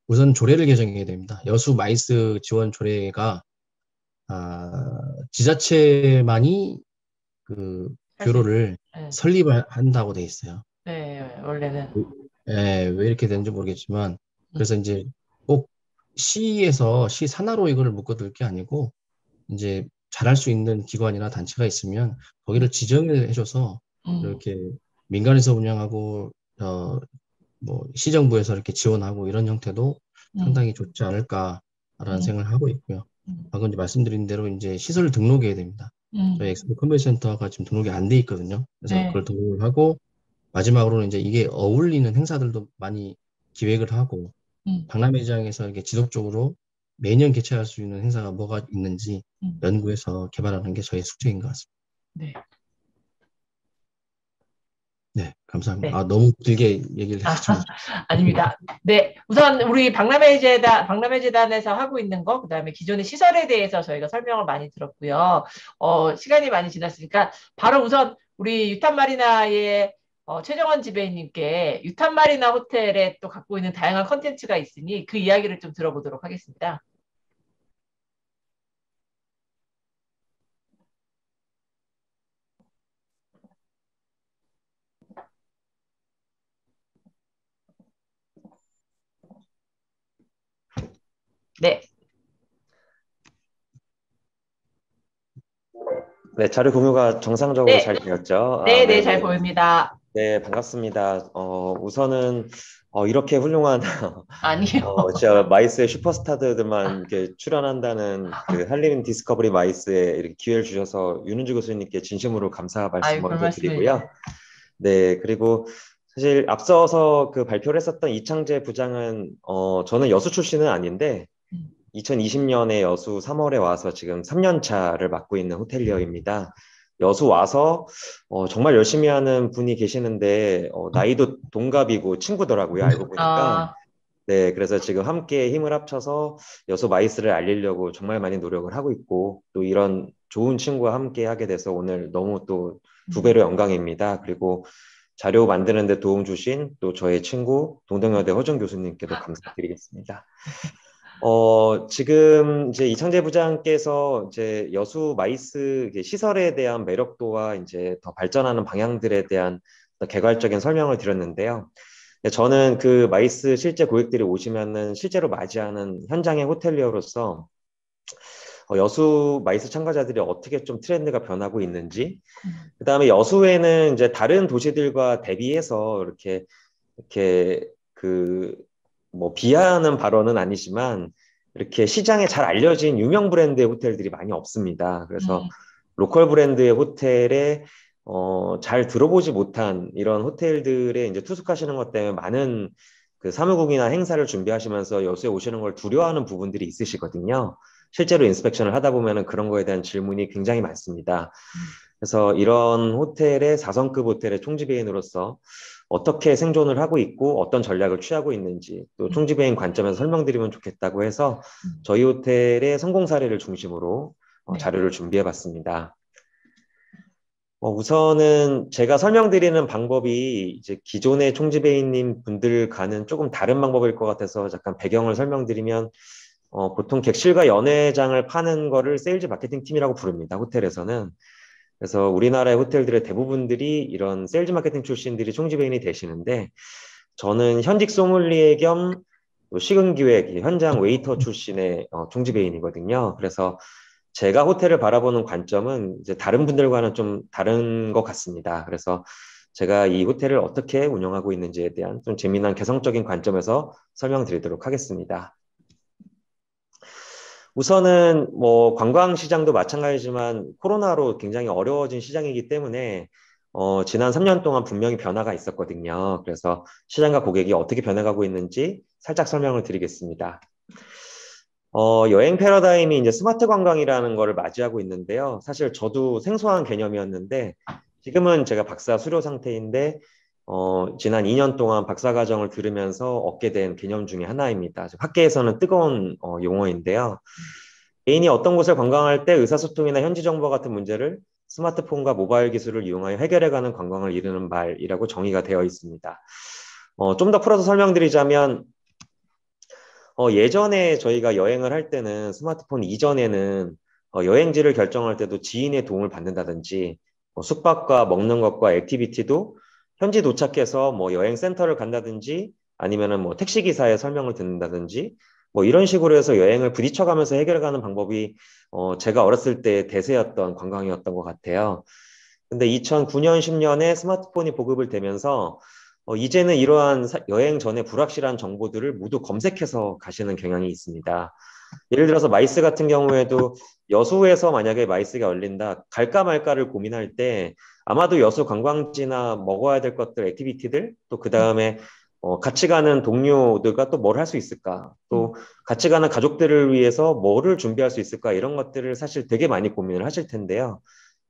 우선 조례를 개정해야 됩니다. 여수 마이스 지원 조례가 지자체만이 그 할 수 있는. 뷰로를 네. 설립을 한다고 돼 있어요. 네. 원래는. 왜 이렇게 되는지 모르겠지만 음, 그래서 이제 꼭 시에서 시 산하로 이거를 묶어둘 게 아니고 이제 잘할 수 있는 기관이나 단체가 있으면 음, 거기를 지정을 해줘서 음, 이렇게 민간에서 운영하고 뭐 시정부에서 이렇게 지원하고 이런 형태도 음, 상당히 좋지 않을까라는 음, 생각을 하고 있고요. 음, 방금 이제 말씀드린 대로 이제 시설을 등록해야 됩니다. 저희 음. 엑스포 컨벤션 센터가 지금 등록이 안 돼 있거든요. 그래서 그걸 네. 등록을 하고 마지막으로는 이제 이게 어울리는 행사들도 많이 기획을 하고 음, 박람회장에서 이렇게 지속적으로 매년 개최할 수 있는 행사가 뭐가 있는지 음, 연구해서 개발하는 게 저희 숙제인 것 같습니다. 네. 네, 감사합니다. 네. 너무 길게 얘기를 아, 해가지고. 아닙니다. 네. 우선 우리 박람회재단에서 하고 있는 거, 그다음에 기존의 시설에 대해서 저희가 설명을 많이 들었고요. 시간이 많이 지났으니까 바로 우선 우리 유탄마리나의 최정원 지배인님께 유탄마리나 호텔에 또 갖고 있는 다양한 컨텐츠가 있으니 그 이야기를 좀 들어보도록 하겠습니다. 네. 네, 자료 공유가 정상적으로 네. 잘 되었죠? 네, 네, 잘 네네. 보입니다. 네, 반갑습니다. 우선은, 이렇게 훌륭한, 아니요. 진짜 마이스의 슈퍼스타들만 이렇게 출연한다는 그 한림 디스커버리 마이스에 이렇게 기회를 주셔서 윤은주 교수님께 진심으로 감사 말씀 아유, 별 먼저 말씀을요. 드리고요. 네, 그리고 사실 앞서서 그 발표를 했었던 이창재 부장은, 저는 여수 출신은 아닌데, 음, 2020년에 여수 3월에 와서 지금 3년 차를 맡고 있는 호텔리어입니다. 여수 와서 정말 열심히 하는 분이 계시는데 나이도 동갑이고 친구더라고요. 알고 보니까. 아, 네, 그래서 지금 함께 힘을 합쳐서 여수 마이스를 알리려고 정말 많이 노력을 하고 있고 또 이런 좋은 친구와 함께 하게 돼서 오늘 너무 또 두 음, 배로 영광입니다. 그리고 자료 만드는 데 도움 주신 또 저의 친구 동덕여대 허준 교수님께도 감사드리겠습니다. 지금 이제 이창재 부장께서 이제 여수 마이스 시설에 대한 매력도와 이제 더 발전하는 방향들에 대한 개괄적인 설명을 드렸는데요. 네, 저는 그 마이스 실제 고객들이 오시면은 실제로 맞이하는 현장의 호텔리어로서 여수 마이스 참가자들이 어떻게 좀 트렌드가 변하고 있는지, 음, 그다음에 여수에는 이제 다른 도시들과 대비해서 이렇게 그 뭐 비하하는 발언은 아니지만 이렇게 시장에 잘 알려진 유명 브랜드의 호텔들이 많이 없습니다. 그래서 음, 로컬 브랜드의 호텔에 잘 들어보지 못한 이런 호텔들에 이제 투숙하시는 것 때문에 많은 그 사무국이나 행사를 준비하시면서 여수에 오시는 걸 두려워하는 부분들이 있으시거든요. 실제로 인스펙션을 하다 보면은 그런 거에 대한 질문이 굉장히 많습니다. 음, 그래서 이런 호텔의 4성급 호텔의 총지배인으로서 어떻게 생존을 하고 있고 어떤 전략을 취하고 있는지 또 음, 총지배인 관점에서 설명드리면 좋겠다고 해서 음. 저희 호텔의 성공 사례를 중심으로 네. 자료를 준비해 봤습니다. 우선은 제가 설명드리는 방법이 이제 기존의 총지배인님 분들과는 조금 다른 방법일 것 같아서 잠깐 배경을 설명드리면, 보통 객실과 연회장을 파는 거를 세일즈 마케팅 팀이라고 부릅니다. 호텔에서는. 그래서 우리나라의 호텔들의 대부분들이 이런 세일즈 마케팅 출신들이 총지배인이 되시는데, 저는 현직 소믈리에 겸 식은기획, 현장 웨이터 출신의 총지배인이거든요. 그래서 제가 호텔을 바라보는 관점은 이제 다른 분들과는 좀 다른 것 같습니다. 그래서 제가 이 호텔을 어떻게 운영하고 있는지에 대한 좀 재미난 개성적인 관점에서 설명드리도록 하겠습니다. 우선은 뭐 관광 시장도 마찬가지지만 코로나로 굉장히 어려워진 시장이기 때문에 지난 3년 동안 분명히 변화가 있었거든요. 그래서 시장과 고객이 어떻게 변해가고 있는지 살짝 설명을 드리겠습니다. 여행 패러다임이 이제 스마트 관광이라는 거를 맞이하고 있는데요. 사실 저도 생소한 개념이었는데 지금은 제가 박사 수료 상태인데 지난 2년 동안 박사과정을 들으면서 얻게 된 개념 중에 하나입니다. 학계에서는 뜨거운 용어인데요. 개인이 어떤 곳을 관광할 때 의사소통이나 현지 정보 같은 문제를 스마트폰과 모바일 기술을 이용하여 해결해가는 관광을 이르는 말이라고 정의가 되어 있습니다. 좀 더 풀어서 설명드리자면 예전에 저희가 여행을 할 때는 스마트폰 이전에는 여행지를 결정할 때도 지인의 도움을 받는다든지 숙박과 먹는 것과 액티비티도 현지 도착해서 뭐 여행 센터를 간다든지 아니면은 뭐 택시기사의 설명을 듣는다든지 뭐 이런 식으로 해서 여행을 부딪혀가면서 해결해가는 방법이 제가 어렸을 때 대세였던 관광이었던 것 같아요. 근데 2009년, 10년에 스마트폰이 보급을 되면서 이제는 이러한 여행 전에 불확실한 정보들을 모두 검색해서 가시는 경향이 있습니다. 예를 들어서 마이스 같은 경우에도 여수에서 만약에 마이스가 열린다, 갈까 말까를 고민할 때 아마도 여수 관광지나 먹어야 될 것들, 액티비티들, 또 그 다음에 같이 가는 동료들과 또 뭘 할 수 있을까, 또 같이 가는 가족들을 위해서 뭐를 준비할 수 있을까, 이런 것들을 사실 되게 많이 고민을 하실 텐데요.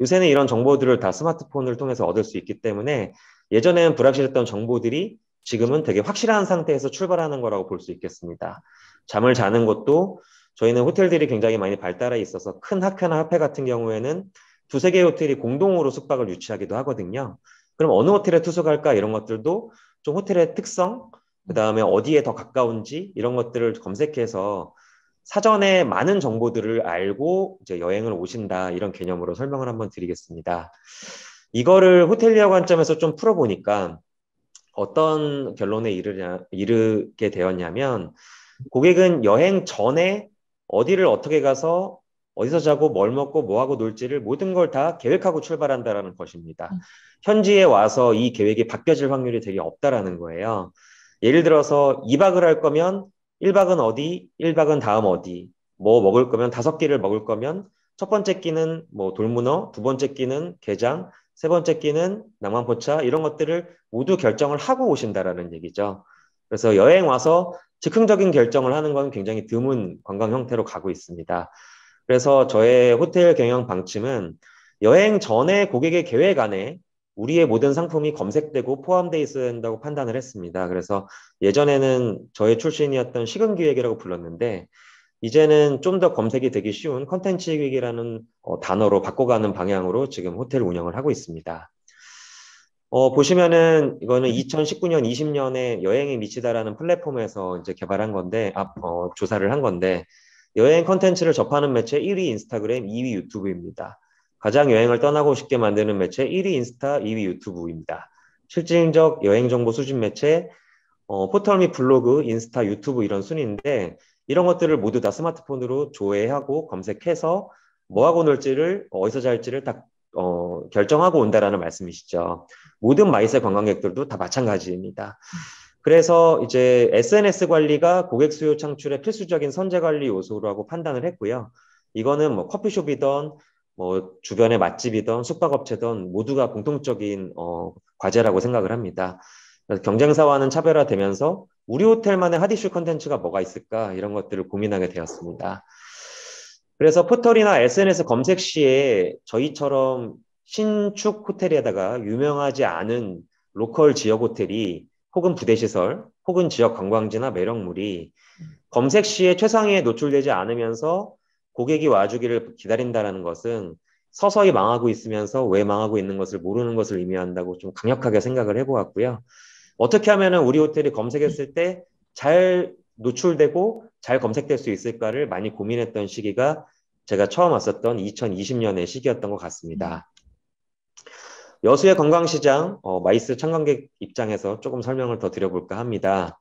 요새는 이런 정보들을 다 스마트폰을 통해서 얻을 수 있기 때문에 예전에는 불확실했던 정보들이 지금은 되게 확실한 상태에서 출발하는 거라고 볼 수 있겠습니다. 잠을 자는 것도 저희는 호텔들이 굉장히 많이 발달해 있어서 큰 학회나 협회 같은 경우에는 두세 개의 호텔이 공동으로 숙박을 유치하기도 하거든요. 그럼 어느 호텔에 투숙할까 이런 것들도 좀 호텔의 특성, 그 다음에 어디에 더 가까운지 이런 것들을 검색해서 사전에 많은 정보들을 알고 이제 여행을 오신다 이런 개념으로 설명을 한번 드리겠습니다. 이거를 호텔리어 관점에서 좀 풀어보니까 어떤 결론에 이르게 되었냐면 고객은 여행 전에 어디를 어떻게 가서 어디서 자고 뭘 먹고 뭐 하고 놀지를 모든 걸 다 계획하고 출발한다라는 것입니다. 현지에 와서 이 계획이 바뀌어질 확률이 되게 없다라는 거예요. 예를 들어서 2박을 할 거면 1박은 어디, 1박은 다음 어디, 뭐 먹을 거면 5끼를 먹을 거면 첫 번째 끼는 뭐 돌문어, 두 번째 끼는 게장, 세 번째 끼는 낭만포차 이런 것들을 모두 결정을 하고 오신다라는 얘기죠. 그래서 여행 와서 즉흥적인 결정을 하는 건 굉장히 드문 관광 형태로 가고 있습니다. 그래서 저의 호텔 경영 방침은 여행 전에 고객의 계획 안에 우리의 모든 상품이 검색되고 포함되어 있어야 된다고 판단을 했습니다. 그래서 예전에는 저의 출신이었던 식은기획이라고 불렀는데 이제는 좀 더 검색이 되기 쉬운 컨텐츠 기획이라는 단어로 바꿔가는 방향으로 지금 호텔 운영을 하고 있습니다. 보시면은 이거는 2019년, 20년에 여행이 미치다라는 플랫폼에서 이제 개발한 건데, 조사를 한 건데, 여행 컨텐츠를 접하는 매체 1위 인스타그램, 2위 유튜브입니다. 가장 여행을 떠나고 싶게 만드는 매체 1위 인스타, 2위 유튜브입니다. 실질적 여행 정보 수집 매체, 포털 및 블로그, 인스타, 유튜브 이런 순위인데, 이런 것들을 모두 다 스마트폰으로 조회하고 검색해서 뭐 하고 놀지를 어디서 잘지를 딱 결정하고 온다라는 말씀이시죠. 모든 마이스 관광객들도 다 마찬가지입니다. 그래서 이제 SNS 관리가 고객 수요 창출의 필수적인 선제 관리 요소라고 판단을 했고요. 이거는 뭐 커피숍이든 뭐 주변의 맛집이든 숙박업체든 모두가 공통적인 과제라고 생각을 합니다. 그래서 경쟁사와는 차별화되면서 우리 호텔만의 핫이슈 컨텐츠가 뭐가 있을까 이런 것들을 고민하게 되었습니다. 그래서 포털이나 SNS 검색 시에 저희처럼 신축 호텔에다가 유명하지 않은 로컬 지역 호텔이 혹은 부대시설 혹은 지역 관광지나 매력물이 검색 시에 최상위에 노출되지 않으면서 고객이 와주기를 기다린다는 것은 서서히 망하고 있으면서 왜 망하고 있는 것을 모르는 것을 의미한다고 좀 강력하게 생각을 해보았고요. 어떻게 하면은 우리 호텔이 검색했을 때 잘 노출되고 잘 검색될 수 있을까를 많이 고민했던 시기가 제가 처음 왔었던 2020년의 시기였던 것 같습니다. 여수의 관광시장, 마이스 참관객 입장에서 조금 설명을 더 드려볼까 합니다.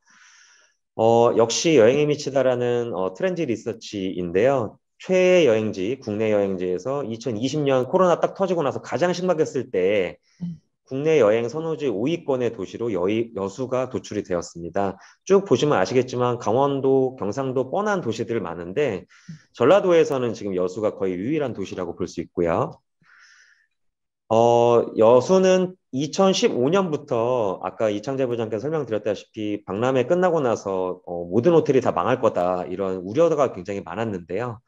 역시 여행에 미치다라는 트렌드 리서치인데요. 최애 여행지, 국내 여행지에서 2020년 코로나 딱 터지고 나서 가장 심각했을 때 국내 여행 선호지 5위권의 도시로 여수가 도출이 되었습니다. 쭉 보시면 아시겠지만 강원도, 경상도 뻔한 도시들 많은데 전라도에서는 지금 여수가 거의 유일한 도시라고 볼 수 있고요. 여수는 2015년부터 아까 이창재 부장께서 설명드렸다시피 박람회 끝나고 나서 모든 호텔이 다 망할 거다 이런 우려가 굉장히 많았는데요.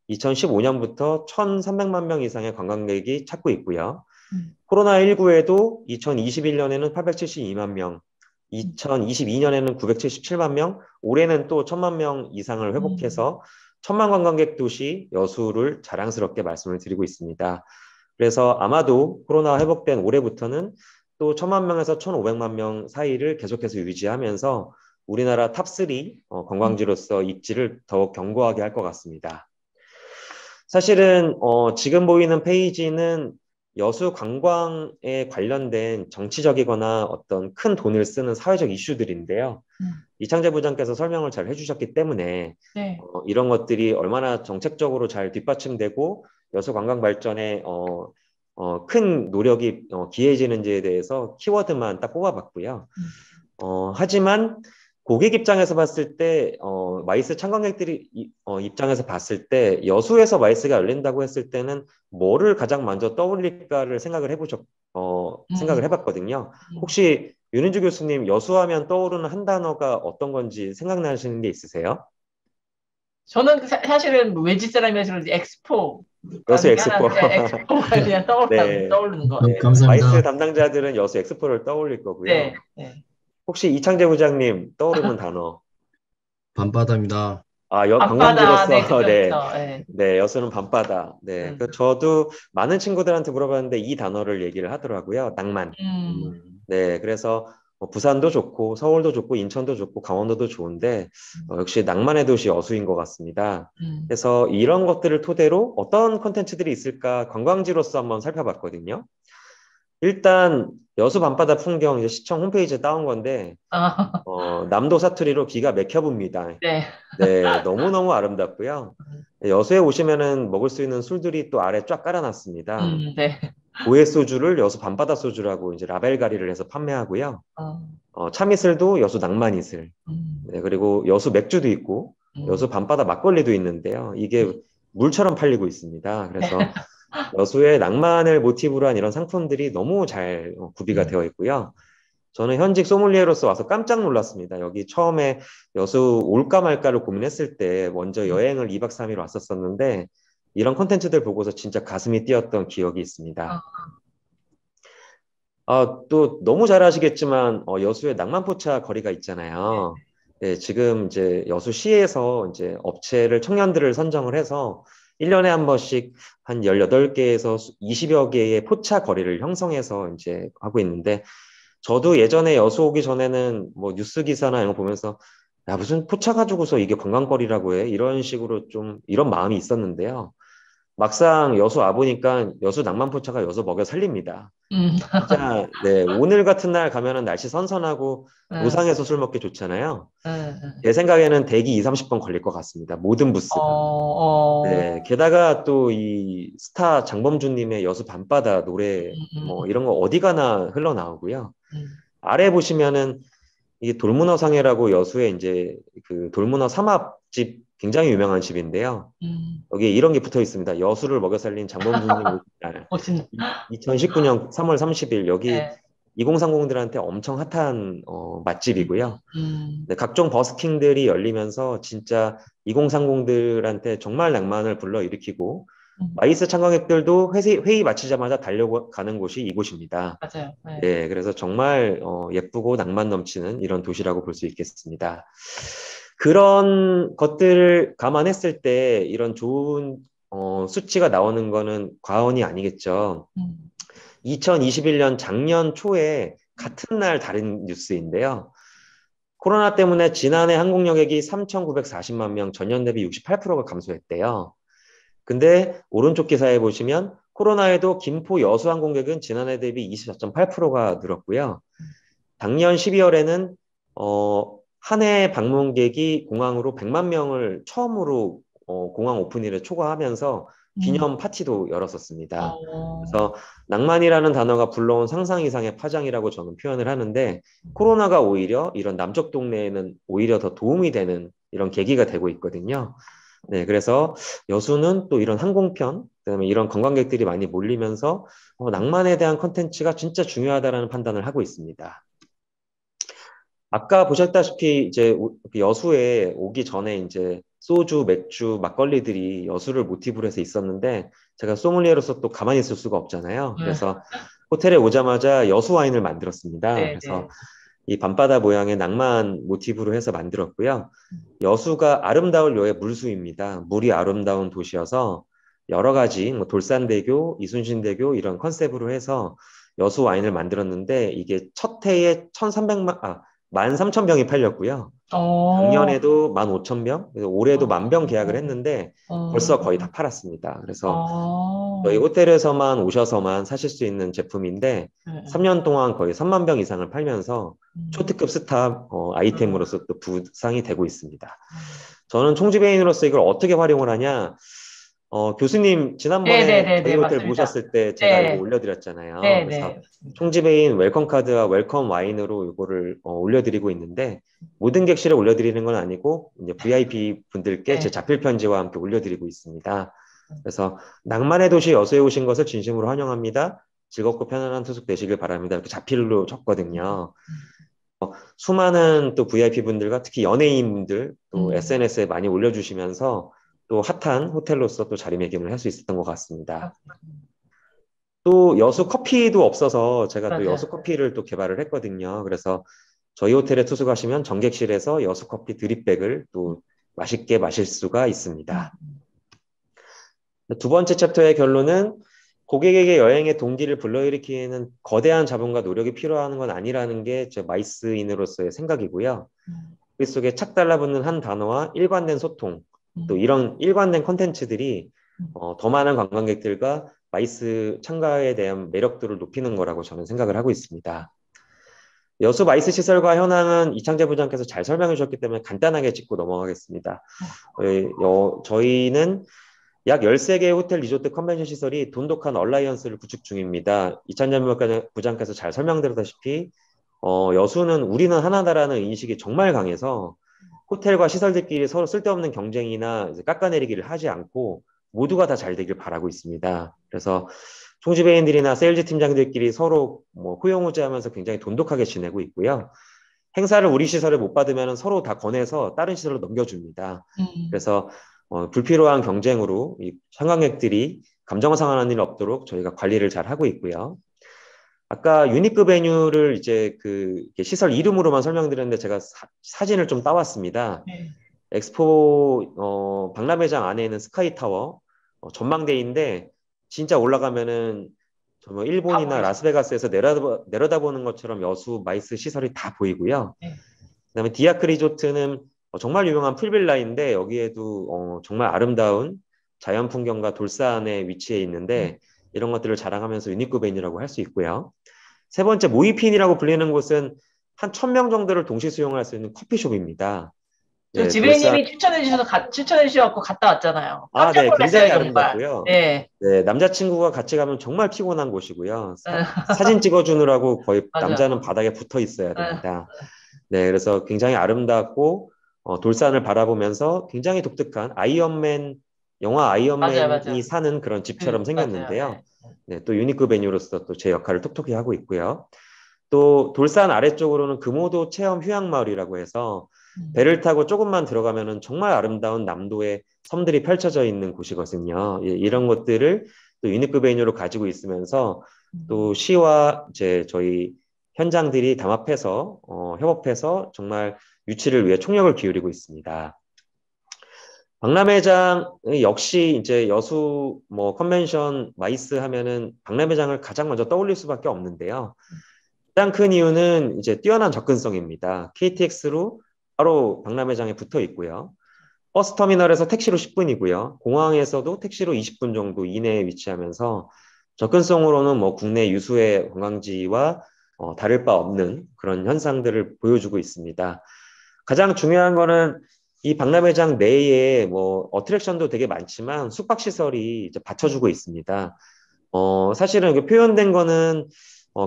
2015년부터 1,300만 명 이상의 관광객이 찾고 있고요. 코로나19에도 2021년에는 872만 명, 2022년에는 977만 명, 올해는 또 1,000만 명 이상을 회복해서 1,000만 관광객 도시 여수를 자랑스럽게 말씀을 드리고 있습니다. 그래서 아마도 코로나 회복된 올해부터는 또 1,000만 명에서 1,500만 명 사이를 계속해서 유지하면서 우리나라 탑3 관광지로서 입지를 더욱 견고하게 할 것 같습니다. 사실은 지금 보이는 페이지는 여수 관광에 관련된 정치적이거나 어떤 큰 돈을 쓰는 사회적 이슈들인데요. 이창재 부장께서 설명을 잘 해주셨기 때문에 네. 이런 것들이 얼마나 정책적으로 잘 뒷받침되고 여수 관광 발전에 큰 노력이 기해지는지에 대해서 키워드만 딱 뽑아봤고요. 하지만 고객 입장에서 봤을 때 마이스 참관객들이 입장에서 봤을 때 여수에서 마이스가 열린다고 했을 때는 뭐를 가장 먼저 떠올릴까를 생각을 해봤거든요. 혹시 윤은주 교수님 여수하면 떠오르는 한 단어가 어떤 건지 생각나시는 게 있으세요? 저는 사실은 외지 사람이어서 엑스포 여수 라는 게 하나, 엑스포. 엑스포가 그냥 네. 떠오르는 거. 네. 감사합니다. 마이스 담당자들은 여수 엑스포를 떠올릴 거고요. 네. 네. 혹시 이창재 부장님 떠오르는 단어? 밤바다입니다. 밤바다, 네, 관광지로서 네, 그렇죠. 네. 네, 여수는 밤바다. 네, 저도 많은 친구들한테 물어봤는데 이 단어를 얘기를 하더라고요. 낭만. 네, 그래서 부산도 좋고 서울도 좋고 인천도 좋고 강원도도 좋은데 역시 낭만의 도시 여수인 것 같습니다. 그래서 이런 것들을 토대로 어떤 콘텐츠들이 있을까 관광지로서 한번 살펴봤거든요. 일단 여수 밤바다 풍경 이제 시청 홈페이지에 따온 건데 남도 사투리로 기가 막혀봅니다. 네. 네, 너무너무 아름답고요. 여수에 오시면은 먹을 수 있는 술들이 또 아래 쫙 깔아놨습니다. 네. 고해 소주를 여수 밤바다 소주라고 이제 라벨 가리를 해서 판매하고요. 참이슬도 여수 낭만이슬. 네, 그리고 여수 맥주도 있고 여수 밤바다 막걸리도 있는데요. 이게 물처럼 팔리고 있습니다. 그래서 여수의 낭만을 모티브로 한 이런 상품들이 너무 잘 구비가 되어 있고요. 저는 현직 소믈리에로서 와서 깜짝 놀랐습니다. 여기 처음에 여수 올까 말까를 고민했을 때 먼저 여행을 2박 3일 왔었었는데 이런 콘텐츠들 보고서 진짜 가슴이 뛰었던 기억이 있습니다. 또 너무 잘 아시겠지만 여수에 낭만포차 거리가 있잖아요. 네, 지금 이제 여수시에서 이제 업체를 청년들을 선정을 해서 1년에 한 번씩 한 18개에서 20여 개의 포차 거리를 형성해서 이제 하고 있는데 저도 예전에 여수 오기 전에는 뭐 뉴스 기사나 이런 거 보면서 야 무슨 포차 가지고서 이게 관광거리라고 해 이런 식으로 좀 이런 마음이 있었는데요. 막상 여수 와보니까 여수 낭만포차가 여수 먹여 살립니다. 진짜 네 오늘 같은 날 가면은 날씨 선선하고 노상에서 술 먹기 좋잖아요. 제 생각에는 대기 2, 30분 걸릴 것 같습니다. 모든 부스가. 네, 게다가 또 이 스타 장범준님의 여수 밤바다 노래 뭐 이런 거 어디 가나 흘러나오고요. 아래 보시면은 이게 돌문어상회라고 여수에 이제 그 돌문어 삼합집 굉장히 유명한 집인데요. 여기 이런 게 붙어 있습니다. 여수를 먹여 살린 장범준님 날. 2019년 3월 30일 여기 네. 2030들한테 엄청 핫한 맛집이고요. 네, 각종 버스킹들이 열리면서 진짜 2030들한테 정말 낭만을 불러일으키고 마이스 참관객들도 회의 마치자마자 달려가는 곳이 이곳입니다. 맞아요. 네. 네, 그래서 정말 예쁘고 낭만 넘치는 이런 도시라고 볼 수 있겠습니다. 그런 것들을 감안했을 때 이런 좋은 수치가 나오는 거는 과언이 아니겠죠. 음. 2021년 작년 초에 같은 날 다른 뉴스인데요. 코로나 때문에 지난해 항공여객이 3,940만 명, 전년 대비 68%가 감소했대요. 근데 오른쪽 기사에 보시면 코로나에도 김포 여수 항공객은 지난해 대비 24.8%가 늘었고요. 작년 12월에는 한 해 방문객이 공항으로 100만 명을 처음으로 공항 오픈일에 초과하면서 음. 기념 파티도 열었었습니다. 어. 그래서 낭만이라는 단어가 불러온 상상 이상의 파장이라고 저는 표현을 하는데, 코로나가 오히려 이런 남쪽 동네에는 오히려 더 도움이 되는 이런 계기가 되고 있거든요. 네, 그래서 여수는 또 이런 항공편, 그다음에 이런 관광객들이 많이 몰리면서 낭만에 대한 컨텐츠가 진짜 중요하다라는 판단을 하고 있습니다. 아까 보셨다시피 이제 여수에 오기 전에 이제 소주, 맥주, 막걸리들이 여수를 모티브로 해서 있었는데, 제가 소믈리에로서 또 가만히 있을 수가 없잖아요. 그래서 호텔에 오자마자 여수 와인을 만들었습니다. 네, 그래서 네. 이 밤바다 모양의 낭만 모티브로 해서 만들었고요. 여수가 아름다울 여의 물수입니다. 물이 아름다운 도시여서 여러 가지 뭐 돌산대교, 이순신대교 이런 컨셉으로 해서 여수 와인을 만들었는데, 이게 첫 해에 13,000병이 팔렸고요. 어. 작년에도 15,000병, 올해도 10,000병 계약을 했는데 어. 벌써 거의 다 팔았습니다. 그래서 저희 어. 호텔에서만 오셔서만 사실 수 있는 제품인데 네. 3년 동안 거의 3만 병 이상을 팔면서 초특급 스타 아이템으로서 또 부상이 되고 있습니다. 저는 총지배인으로서 이걸 어떻게 활용을 하냐? 교수님 지난번에 네네네네, 저희 호텔 맞습니다. 모셨을 때 제가 이거 네, 올려드렸잖아요. 그래서 네네, 맞습니다. 총지배인 웰컴 카드와 웰컴 와인으로 이거를 올려드리고 있는데, 모든 객실에 올려드리는 건 아니고 이제 VIP 분들께 제 네. 자필 편지와 함께 올려드리고 있습니다. 그래서 낭만의 도시 여수에 오신 것을 진심으로 환영합니다. 즐겁고 편안한 투숙 되시길 바랍니다. 이렇게 자필로 줬거든요. 수많은 또 VIP 분들과 특히 연예인분들 또 SNS에 많이 올려주시면서 또 핫한 호텔로서 또 자리매김을 할 수 있었던 것 같습니다. 또 여수 커피도 없어서 제가 또 여수 맞아요. 커피를 또 개발을 했거든요. 그래서 저희 호텔에 투숙하시면 정객실에서 여수 커피 드립백을 또 맛있게 마실 수가 있습니다. 두 번째 챕터의 결론은, 고객에게 여행의 동기를 불러일으키는 거대한 자본과 노력이 필요한 건 아니라는 게 제 마이스인으로서의 생각이고요. 그 속에 착 달라붙는 한 단어와 일관된 소통, 또 이런 일관된 콘텐츠들이 더 많은 관광객들과 마이스 참가에 대한 매력도를 높이는 거라고 저는 생각을 하고 있습니다. 여수 마이스 시설과 현황은 이창재 부장께서 잘 설명해 주셨기 때문에 간단하게 짚고 넘어가겠습니다. 저희는 약 13개의 호텔 리조트 컨벤션 시설이 돈독한 얼라이언스를 구축 중입니다. 이창재 부장께서 잘 설명드렸다시피 여수는 우리는 하나다라는 인식이 정말 강해서 호텔과 시설들끼리 서로 쓸데없는 경쟁이나 이제 깎아내리기를 하지 않고 모두가 다 잘 되길 바라고 있습니다. 그래서 총지배인들이나 세일즈 팀장들끼리 서로 호용호제하면서 굉장히 돈독하게 지내고 있고요. 행사를 우리 시설에 못 받으면 서로 다 권해서 다른 시설로 넘겨줍니다. 그래서 불필요한 경쟁으로 이 관광객들이 감정 상하는 일 없도록 저희가 관리를 잘 하고 있고요. 아까 유니크 베뉴를 이제 그 시설 이름으로만 설명드렸는데 제가 사진을 좀 따왔습니다. 네. 엑스포 박람회장 안에 있는 스카이타워 전망대인데, 진짜 올라가면은 정말 일본이나 라스베가스에서 내려다보는 것처럼 여수 마이스 시설이 다 보이고요. 네. 그다음에 디아크 리조트는 정말 유명한 풀빌라인데, 여기에도 정말 아름다운 자연 풍경과 돌산에 위치해 있는데 이런 것들을 자랑하면서 유니크 베뉴라고 할 수 있고요. 세 번째, 모이핀이라고 불리는 곳은 한 1,000명 정도를 동시 수용할 수 있는 커피숍입니다. 저 네, 지배님이 추천해 주셔서 갔다 왔잖아요. 깜짝 네, 놀랐어요, 굉장히 정말. 아름답고요. 네. 네, 남자친구가 같이 가면 정말 피곤한 곳이고요. 사진 찍어주느라고 거의 맞아. 남자는 바닥에 붙어 있어야 됩니다. 네, 그래서 굉장히 아름답고 돌산을 바라보면서 굉장히 독특한 영화 아이언맨이 맞아요. 사는 그런 집처럼 생겼는데요. 맞아요. 네, 또 유니크 베뉴로서 또 제 역할을 톡톡히 하고 있고요. 또 돌산 아래쪽으로는 금오도 체험 휴양마을이라고 해서 배를 타고 조금만 들어가면은 정말 아름다운 남도의 섬들이 펼쳐져 있는 곳이거든요. 이런 것들을 또 유니크 베뉴로 가지고 있으면서 또 시와 이제 저희 현장들이 협업해서 정말 유치를 위해 총력을 기울이고 있습니다. 박람회장 역시 이제 여수 뭐 컨벤션 마이스 하면은 박람회장을 가장 먼저 떠올릴 수밖에 없는데요. 가장 큰 이유는 이제 뛰어난 접근성입니다. KTX로 바로 박람회장에 붙어 있고요. 버스터미널에서 택시로 10분이고요. 공항에서도 택시로 20분 정도 이내에 위치하면서 접근성으로는 뭐 국내 유수의 관광지와 다를 바 없는 그런 현상들을 보여주고 있습니다. 가장 중요한 거는 이 박람회장 내에 뭐 어트랙션도 되게 많지만 숙박시설이 이제 받쳐주고 있습니다. 사실은 이게 표현된 거는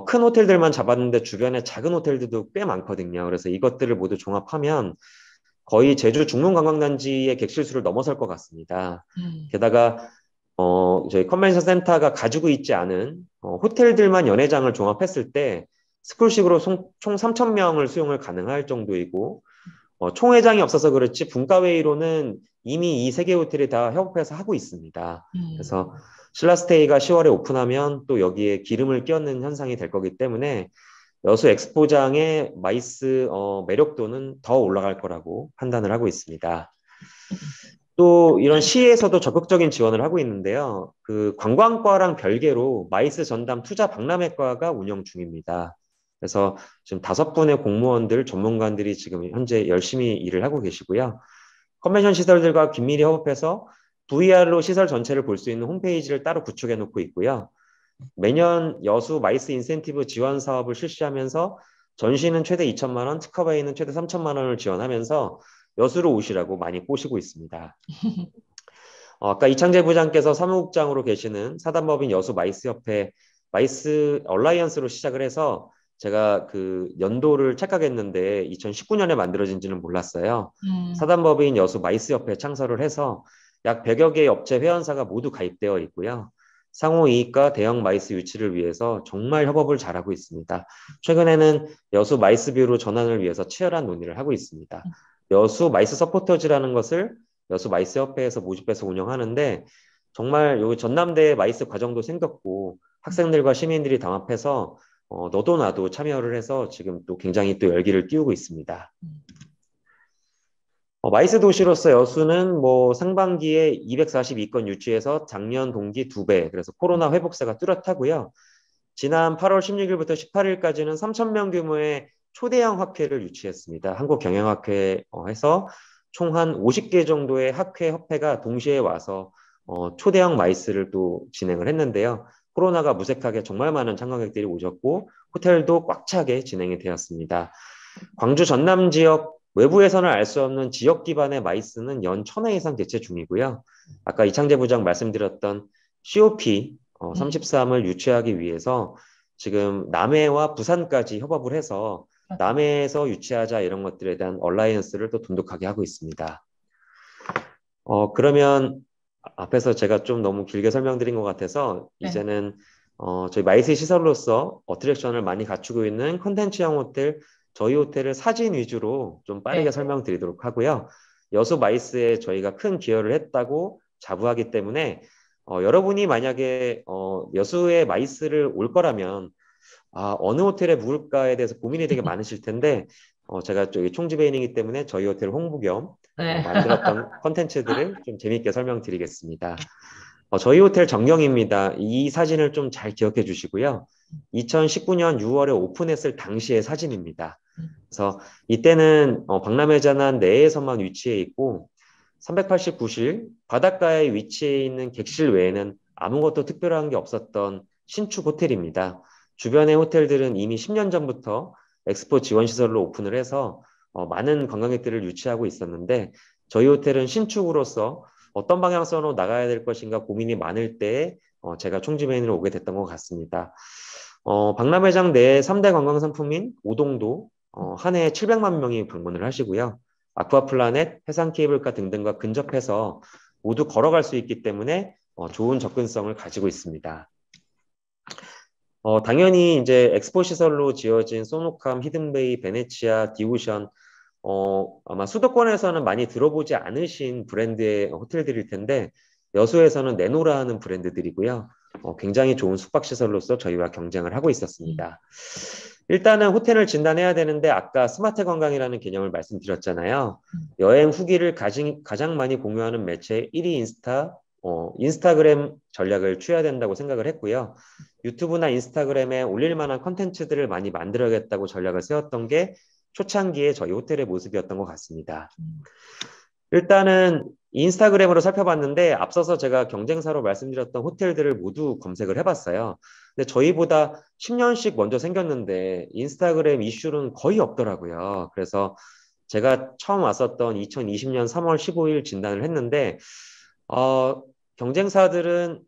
큰 호텔들만 잡았는데 주변에 작은 호텔들도 꽤 많거든요. 그래서 이것들을 모두 종합하면 거의 제주 중문관광단지의 객실 수를 넘어설 것 같습니다. 게다가 저희 컨벤션 센터가 가지고 있지 않은 호텔들만 연회장을 종합했을 때 스쿨식으로 총 3,000명을 수용을 가능할 정도이고 총회장이 없어서 그렇지 분과회의로는 이미 이 세 개 호텔이 다 협업해서 하고 있습니다. 그래서 신라스테이가 10월에 오픈하면 또 여기에 기름을 끼얹는 현상이 될 거기 때문에 여수 엑스포장의 마이스 매력도는 더 올라갈 거라고 판단을 하고 있습니다. 또 이런 시에서도 적극적인 지원을 하고 있는데요. 그 관광과랑 별개로 마이스 전담 투자 박람회과가 운영 중입니다. 그래서 지금 5분의 공무원들, 전문가들이 지금 현재 열심히 일을 하고 계시고요. 컨벤션 시설들과 긴밀히 협업해서 VR로 시설 전체를 볼 수 있는 홈페이지를 따로 구축해 놓고 있고요. 매년 여수 마이스 인센티브 지원 사업을 실시하면서 전시는 최대 2천만 원, 특허회의는 최대 3천만 원을 지원하면서 여수로 오시라고 많이 꼬시고 있습니다. 아까 이창재 부장께서 사무국장으로 계시는 사단법인 여수 마이스 협회 마이스 얼라이언스로 시작을 해서 제가 그 연도를 착각했는데 2019년에 만들어진지는 몰랐어요. 사단법인 여수 마이스 협회 창설을 해서 약 100여 개의 업체 회원사가 모두 가입되어 있고요. 상호 이익과 대형 마이스 유치를 위해서 정말 협업을 잘하고 있습니다. 최근에는 여수 마이스 뷰로 전환을 위해서 치열한 논의를 하고 있습니다. 여수 마이스 서포터즈라는 것을 여수 마이스 협회에서 모집해서 운영하는데 정말 여기 전남대 마이스 과정도 생겼고 학생들과 시민들이 담합해서 너도 나도 참여를 해서 지금 또 굉장히 또 열기를 띄우고 있습니다. 마이스 도시로서 여수는 뭐 상반기에 242건 유치해서 작년 동기 2배, 그래서 코로나 회복세가 뚜렷하고요. 지난 8월 16일부터 18일까지는 3,000명 규모의 초대형 학회를 유치했습니다. 한국경영학회에서 총 한 50개 정도의 학회, 협회가 동시에 와서 초대형 마이스를 또 진행을 했는데요. 코로나가 무색하게 정말 많은 참관객들이 오셨고 호텔도 꽉 차게 진행이 되었습니다. 광주 전남 지역 외부에서는 알 수 없는 지역 기반의 마이스는 연 1,000회 이상 개최 중이고요. 아까 이창재 부장 말씀드렸던 COP 33을 유치하기 위해서 지금 남해와 부산까지 협업을 해서 남해에서 유치하자 이런 것들에 대한 얼라이언스를 또 돈독하게 하고 있습니다. 그러면 앞에서 제가 좀 너무 길게 설명드린 것 같아서 이제는 저희 마이스 시설로서 어트랙션을 많이 갖추고 있는 컨텐츠형 호텔, 저희 호텔을 사진 위주로 좀 빠르게 설명드리도록 하고요. 여수 마이스에 저희가 큰 기여를 했다고 자부하기 때문에 여러분이 만약에 여수에 마이스를 올 거라면 어느 호텔에 묵을까에 대해서 고민이 되게 많으실 텐데 제가 저기 총지배인이기 때문에 저희 호텔 홍보 겸 만들었던 컨텐츠들을 좀 재미있게 설명드리겠습니다. 저희 호텔 정경입니다. 이 사진을 좀 잘 기억해 주시고요. 2019년 6월에 오픈했을 당시의 사진입니다. 그래서 이때는 박람회전환 내에서만 위치해 있고 389실 바닷가에 위치해 있는 객실 외에는 아무것도 특별한 게 없었던 신축 호텔입니다. 주변의 호텔들은 이미 10년 전부터 엑스포 지원 시설로 오픈을 해서 많은 관광객들을 유치하고 있었는데 저희 호텔은 신축으로서 어떤 방향성으로 나가야 될 것인가 고민이 많을 때 제가 총지배인으로 오게 됐던 것 같습니다. 박람회장 내 3대 관광상품인 오동도 한 해에 700만 명이 방문을 하시고요. 아쿠아플라넷, 해상 케이블카 등등과 근접해서 모두 걸어갈 수 있기 때문에 좋은 접근성을 가지고 있습니다. 당연히 이제 엑스포 시설로 지어진 소노캄, 히든베이, 베네치아, 디오션 아마 수도권에서는 많이 들어보지 않으신 브랜드의 호텔들일 텐데 여수에서는 내노라 하는 브랜드들이고요. 굉장히 좋은 숙박시설로서 저희와 경쟁을 하고 있었습니다. 일단은 호텔을 진단해야 되는데 아까 스마트 관광이라는 개념을 말씀드렸잖아요. 여행 후기를 가장 많이 공유하는 매체 1위 인스타그램 전략을 취해야 된다고 생각을 했고요. 유튜브나 인스타그램에 올릴 만한 컨텐츠들을 많이 만들어야겠다고 전략을 세웠던 게 초창기에 저희 호텔의 모습이었던 것 같습니다. 일단은 인스타그램으로 살펴봤는데 앞서서 제가 경쟁사로 말씀드렸던 호텔들을 모두 검색을 해봤어요. 근데 저희보다 10년씩 먼저 생겼는데 인스타그램 이슈는 거의 없더라고요. 그래서 제가 처음 왔었던 2020년 3월 15일 진단을 했는데 경쟁사들은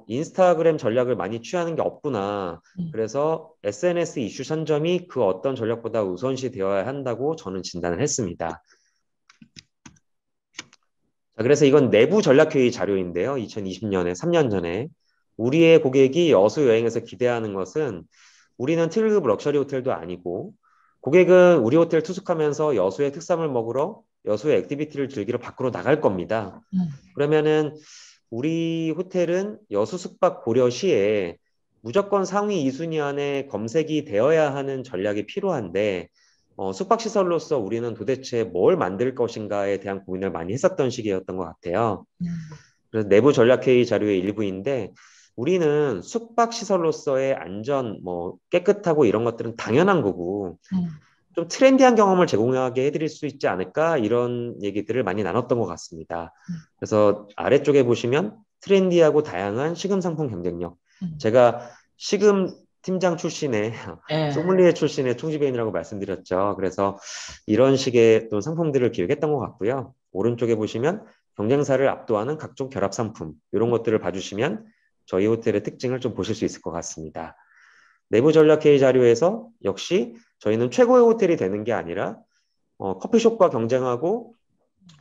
인스타그램 전략을 많이 취하는 게 없구나. 그래서 SNS 이슈 선점이 그 어떤 전략보다 우선시 되어야 한다고 저는 진단을 했습니다. 자, 그래서 이건 내부 전략회의 자료인데요. 2020년에 3년 전에 우리의 고객이 여수 여행에서 기대하는 것은 우리는 특급 럭셔리 호텔도 아니고 고객은 우리 호텔 투숙하면서 여수의 특산물 먹으러 여수의 액티비티를 즐기러 밖으로 나갈 겁니다. 그러면은 우리 호텔은 여수 숙박 고려 시에 무조건 상위 2순위 안에 검색이 되어야 하는 전략이 필요한데 숙박시설로서 우리는 도대체 뭘 만들 것인가에 대한 고민을 많이 했었던 시기였던 것 같아요. 그래서 내부 전략회의 자료의 일부인데 우리는 숙박시설로서의 안전, 깨끗하고 이런 것들은 당연한 거고 좀 트렌디한 경험을 제공하게 해드릴 수 있지 않을까 이런 얘기들을 많이 나눴던 것 같습니다. 그래서 아래쪽에 보시면 트렌디하고 다양한 식음 상품 경쟁력. 제가 식음 팀장 출신의 소믈리에 출신의 총지배인이라고 말씀드렸죠. 그래서 이런 식의 또 상품들을 기획했던 것 같고요. 오른쪽에 보시면 경쟁사를 압도하는 각종 결합 상품 이런 것들을 봐주시면 저희 호텔의 특징을 좀 보실 수 있을 것 같습니다. 내부 전략회의 자료에서 역시 저희는 최고의 호텔이 되는 게 아니라 커피숍과 경쟁하고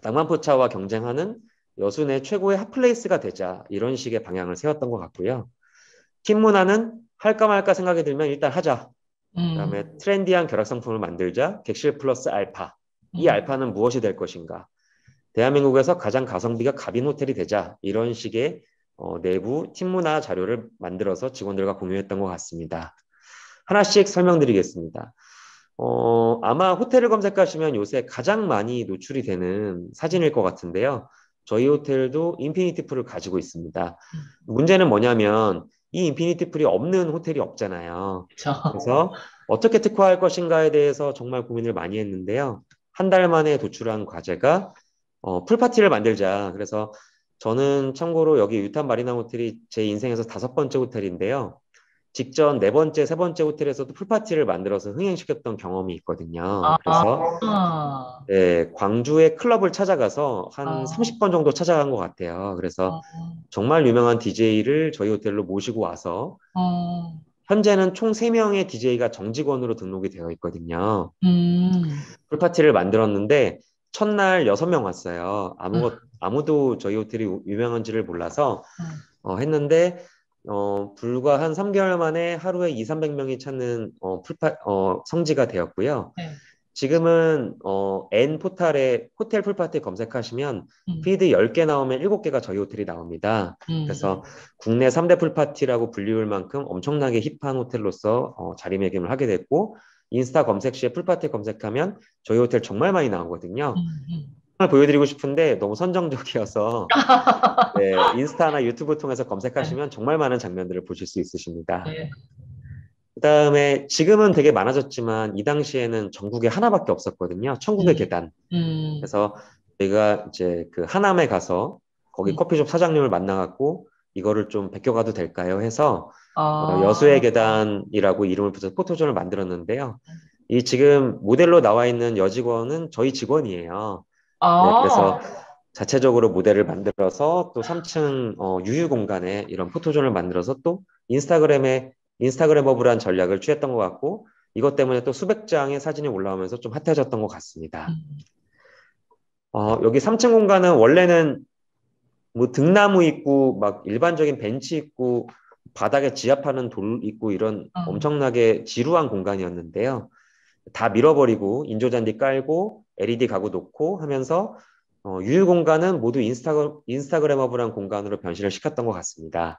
낭만포차와 경쟁하는 여수 내 최고의 핫플레이스가 되자 이런 식의 방향을 세웠던 것 같고요. 팀 문화는 할까 말까 생각이 들면 일단 하자. 그다음에 트렌디한 결합 상품을 만들자. 객실 플러스 알파. 이 알파는 무엇이 될 것인가? 대한민국에서 가장 가성비가 갑인 호텔이 되자. 이런 식의 내부 팀 문화 자료를 만들어서 직원들과 공유했던 것 같습니다. 하나씩 설명드리겠습니다. 아마 호텔을 검색하시면 요새 가장 많이 노출이 되는 사진일 것 같은데요. 저희 호텔도 인피니티 풀을 가지고 있습니다. 문제는 뭐냐면 이 인피니티 풀이 없는 호텔이 없잖아요. 그래서 어떻게 특화할 것인가에 대해서 정말 고민을 많이 했는데요. 한 달 만에 도출한 과제가 풀파티를 만들자. 그래서 저는 참고로 여기 유탄 마리나 호텔이 제 인생에서 5번째 호텔인데요. 직전 4번째, 3번째 호텔에서도 풀파티를 만들어서 흥행시켰던 경험이 있거든요. 그래서 네, 광주의 클럽을 찾아가서 한 30번 정도 찾아간 것 같아요. 그래서 정말 유명한 DJ를 저희 호텔로 모시고 와서 현재는 총 3명의 DJ가 정직원으로 등록이 되어 있거든요. 풀파티를 만들었는데 첫날 6명 왔어요. 아무도 저희 호텔이 유명한지를 몰라서 했는데 불과 한 3개월 만에 하루에 200~300명이 찾는 성지가 되었고요. 지금은 N 포탈에 호텔 풀파티 검색하시면 피드 10개 나오면 7개가 저희 호텔이 나옵니다. 그래서 국내 3대 풀파티라고 불리울 만큼 엄청나게 힙한 호텔로서 자리매김을 하게 됐고 인스타 검색 시에 풀파티 검색하면 저희 호텔 정말 많이 나오거든요. 정말 보여드리고 싶은데 너무 선정적이어서 네, 인스타나 유튜브 통해서 검색하시면 정말 많은 장면들을 보실 수 있으십니다. 그다음에 지금은 되게 많아졌지만 이 당시에는 전국에 하나밖에 없었거든요. 천국의 계단. 그래서 저희가 이제 그 하남에 가서 거기 커피숍 사장님을 만나갖고 이거를 좀 베껴가도 될까요? 해서 여수의 계단이라고 이름을 붙여서 포토존을 만들었는데요. 이 지금 모델로 나와 있는 여직원은 저희 직원이에요. 네, 그래서 자체적으로 모델을 만들어서 또 3층 유휴 공간에 이런 포토존을 만들어서 또 인스타그래머블한 전략을 취했던 것 같고 이것 때문에 또 수백 장의 사진이 올라오면서 좀 핫해졌던 것 같습니다. 여기 3층 공간은 원래는 뭐 등나무 있고 막 일반적인 벤치 있고 바닥에 지압하는 돌 있고 이런 엄청나게 지루한 공간이었는데요. 다 밀어버리고 인조잔디 깔고 LED 가구 놓고 하면서 유휴 공간은 모두 인스타그래머블한 공간으로 변신을 시켰던 것 같습니다.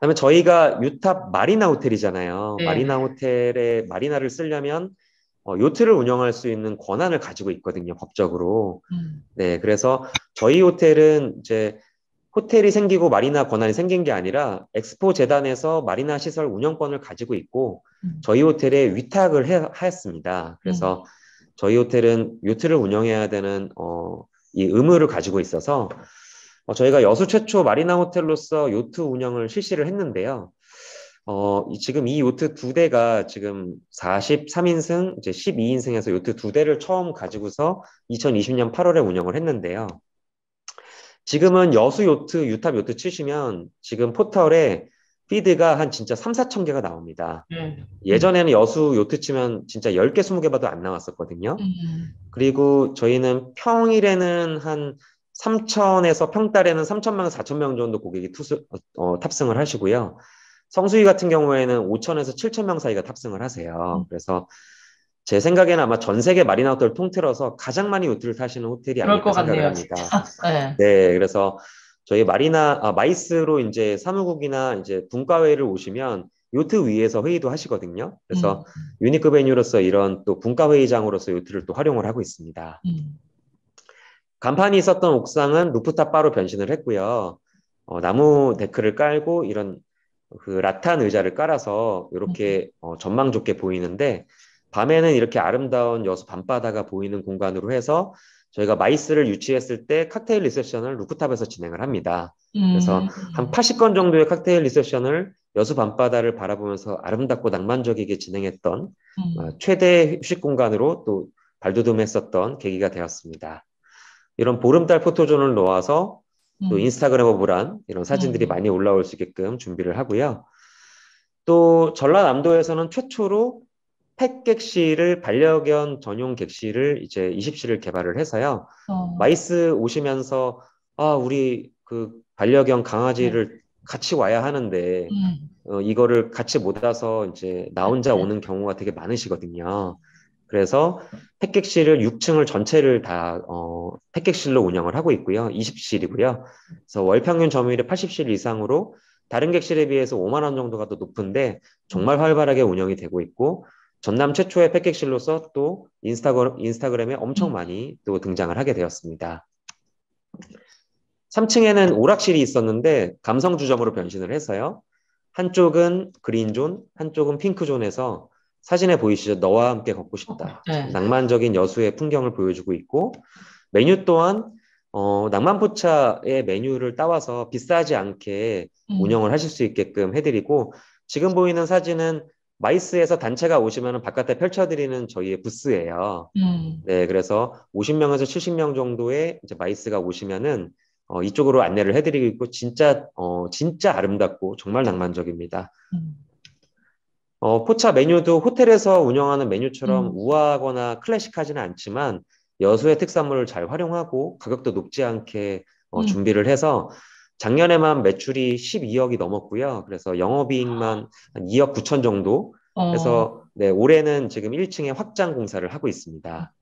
그다음에 저희가 유탑 마리나 호텔이잖아요. 네. 마리나 호텔에 마리나를 쓰려면 요트를 운영할 수 있는 권한을 가지고 있거든요, 법적으로. 네, 그래서 저희 호텔은 이제 호텔이 생기고 마리나 권한이 생긴 게 아니라 엑스포 재단에서 마리나 시설 운영권을 가지고 있고 저희 호텔에 위탁을 하였습니다. 그래서 저희 호텔은 요트를 운영해야 되는 이 의무를 가지고 있어서 저희가 여수 최초 마리나 호텔로서 요트 운영을 실시를 했는데요. 지금 이 요트 두 대가 지금 43인승, 이제 12인승에서 요트 두 대를 처음 가지고서 2020년 8월에 운영을 했는데요. 지금은 여수 요트, 유탑 요트 치시면 지금 포털에 피드가 한 진짜 3, 4천 개가 나옵니다. 예전에는 여수 요트 치면 진짜 10개, 20개 봐도 안 나왔었거든요. 그리고 저희는 평일에는 한 3천에서 평달에는 3천명, 4천명 정도 고객이 탑승을 하시고요. 성수기 같은 경우에는 5천에서 7천명 사이가 탑승을 하세요. 그래서 제 생각에는 아마 전 세계 마리나 호텔을 통틀어서 가장 많이 요트를 타시는 호텔이 그럴 아닐까 것 생각을 같네요, 합니다. 진짜. 네. 네, 그래서 저희 마이스로 이제 사무국이나 이제 분과회의를 오시면 요트 위에서 회의도 하시거든요. 그래서 유니크 베뉴로서 이런 또 분과회의장으로서 요트를 또 활용을 하고 있습니다. 간판이 있었던 옥상은 루프탑 바로 변신을 했고요. 나무 데크를 깔고 이런 그 라탄 의자를 깔아서 이렇게 전망 좋게 보이는데 밤에는 이렇게 아름다운 여수 밤바다가 보이는 공간으로 해서 저희가 마이스를 유치했을 때 칵테일 리셉션을 루프탑에서 진행을 합니다. 그래서 한 80건 정도의 칵테일 리셉션을 여수 밤바다를 바라보면서 아름답고 낭만적이게 진행했던 최대 휴식 공간으로 또 발돋움했었던 계기가 되었습니다. 이런 보름달 포토존을 놓아서 또 인스타그래머블한 이런 사진들이 많이 올라올 수 있게끔 준비를 하고요. 또 전라남도에서는 최초로 펫 객실을 반려견 전용 객실을 이제 20실을 개발을 해서요. 마이스 오시면서 우리 그 반려견 강아지를 같이 와야 하는데 이거를 같이 못 와서 이제 나 혼자 오는 경우가 되게 많으시거든요. 그래서 펫객실을 6층을 전체를 다 펫객실로 운영을 하고 있고요. 20실이고요. 그래서 월 평균 점유율이 80실 이상으로 다른 객실에 비해서 5만 원 정도가 더 높은데 정말 활발하게 운영이 되고 있고 전남 최초의 펫객실로서 또 인스타그램에 엄청 많이 또 등장을 하게 되었습니다. 3층에는 오락실이 있었는데 감성 주점으로 변신을 해서요. 한쪽은 그린존, 한쪽은 핑크존에서 사진에 보이시죠? 너와 함께 걷고 싶다. 낭만적인 여수의 풍경을 보여주고 있고 메뉴 또한 낭만포차의 메뉴를 따와서 비싸지 않게 운영을 하실 수 있게끔 해드리고 지금 보이는 사진은 마이스에서 단체가 오시면 바깥에 펼쳐드리는 저희의 부스예요. 네, 그래서 50명에서 70명 정도의 이제 마이스가 오시면은 이쪽으로 안내를 해드리고 있고 진짜 아름답고 정말 낭만적입니다. 포차 메뉴도 호텔에서 운영하는 메뉴처럼 우아하거나 클래식하지는 않지만 여수의 특산물을 잘 활용하고 가격도 높지 않게 준비를 해서 작년에만 매출이 12억이 넘었고요. 그래서 영업이익만 한 2억 9천 정도 해서 네, 올해는 지금 1층에 확장 공사를 하고 있습니다.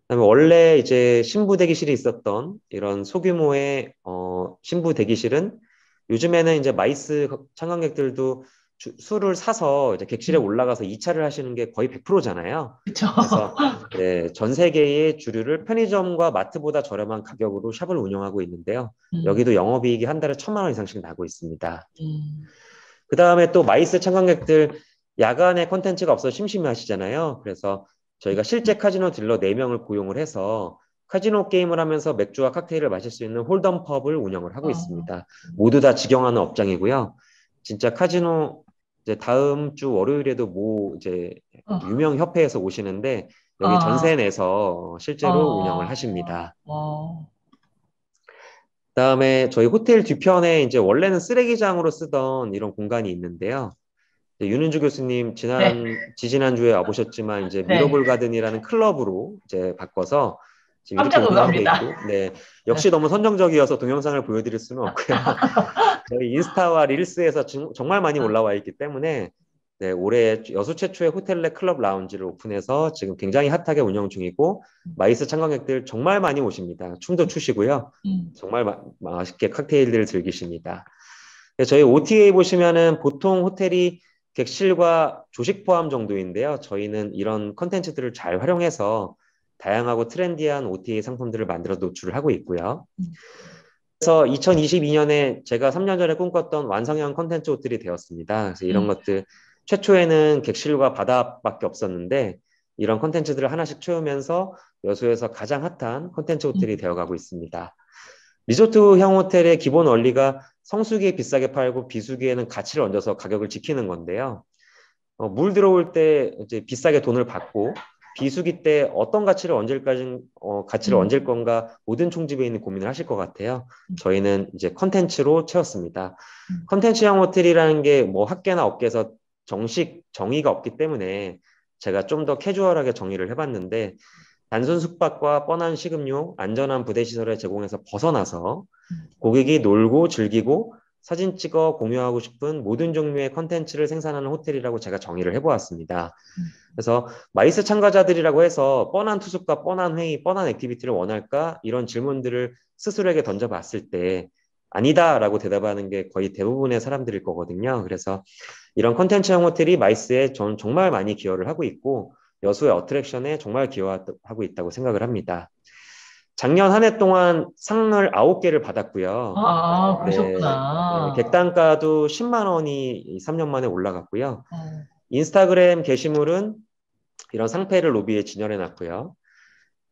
그다음에 원래 이제 신부 대기실이 있었던 이런 소규모의 신부 대기실은 요즘에는 이제 마이스 참관객들도 술을 사서 이제 객실에 올라가서 2차를 하시는 게 거의 100%잖아요. 그래서 네, 전 세계의 주류를 편의점과 마트보다 저렴한 가격으로 샵을 운영하고 있는데요. 여기도 영업이익이 한 달에 1,000만 원 이상씩 나고 있습니다. 그 다음에 또 마이스 참관객들 야간에 콘텐츠가 없어서 심심해하시잖아요. 그래서 저희가 실제 카지노 딜러 4명을 고용을 해서 카지노 게임을 하면서 맥주와 칵테일을 마실 수 있는 홀덤 펍을 운영을 하고 있습니다. 모두 다 직영하는 업장이고요. 진짜 카지노 이제 다음 주 월요일에도 이제 유명 협회에서 오시는데 여기 전세 내서 실제로 운영을 하십니다. 그다음에 저희 호텔 뒤편에 이제 원래는 쓰레기장으로 쓰던 이런 공간이 있는데요. 윤은주 교수님 지지난주에 와보셨지만 이제 미러볼 가든이라는 클럽으로 이제 바꿔서 지금 이렇게 운영하고 있고, 네, 역시 너무 선정적이어서 동영상을 보여드릴 수는 없고요. 저희 인스타와 릴스에서 정말 많이 올라와 있기 때문에 네, 올해 여수 최초의 호텔 내 클럽 라운지를 오픈해서 지금 굉장히 핫하게 운영 중이고 마이스 참관객들 정말 많이 오십니다. 춤도 추시고요. 정말 맛있게 칵테일들을 즐기십니다. 저희 OTA 보시면은 보통 호텔이 객실과 조식 포함 정도인데요. 저희는 이런 컨텐츠들을 잘 활용해서 다양하고 트렌디한 OTA 상품들을 만들어 노출을 하고 있고요. 그래서 2022년에 제가 3년 전에 꿈꿨던 완성형 컨텐츠 호텔이 되었습니다. 그래서 이런 것들 최초에는 객실과 바다밖에 없었는데 이런 컨텐츠들을 하나씩 채우면서 여수에서 가장 핫한 컨텐츠 호텔이 되어가고 있습니다. 리조트형 호텔의 기본 원리가 성수기에 비싸게 팔고 비수기에는 가치를 얹어서 가격을 지키는 건데요. 물 들어올 때 이제 비싸게 돈을 받고 비수기 때 어떤 가치를 가치를 얹을 건가 모든 총지배인이 고민을 하실 것 같아요. 저희는 이제 컨텐츠로 채웠습니다. 컨텐츠형 호텔이라는 게 뭐 학계나 업계에서 정식 정의가 없기 때문에 제가 좀 더 캐주얼하게 정의를 해봤는데 단순 숙박과 뻔한 식음료, 안전한 부대 시설을 제공해서 벗어나서 고객이 놀고 즐기고 사진 찍어 공유하고 싶은 모든 종류의 컨텐츠를 생산하는 호텔이라고 제가 정의를 해보았습니다. 그래서 마이스 참가자들이라고 해서 뻔한 투숙과 뻔한 회의, 뻔한 액티비티를 원할까? 이런 질문들을 스스로에게 던져봤을 때 아니다라고 대답하는 게 거의 대부분의 사람들일 거거든요. 그래서 이런 컨텐츠형 호텔이 마이스에 저는 정말 많이 기여를 하고 있고 여수의 어트랙션에 정말 기여하고 있다고 생각을 합니다. 작년 한 해 동안 상을 9개를 받았고요. 네, 그러셨구나. 객단가도 10만 원이 3년 만에 올라갔고요. 인스타그램 게시물은 이런 상패를 로비에 진열해 놨고요.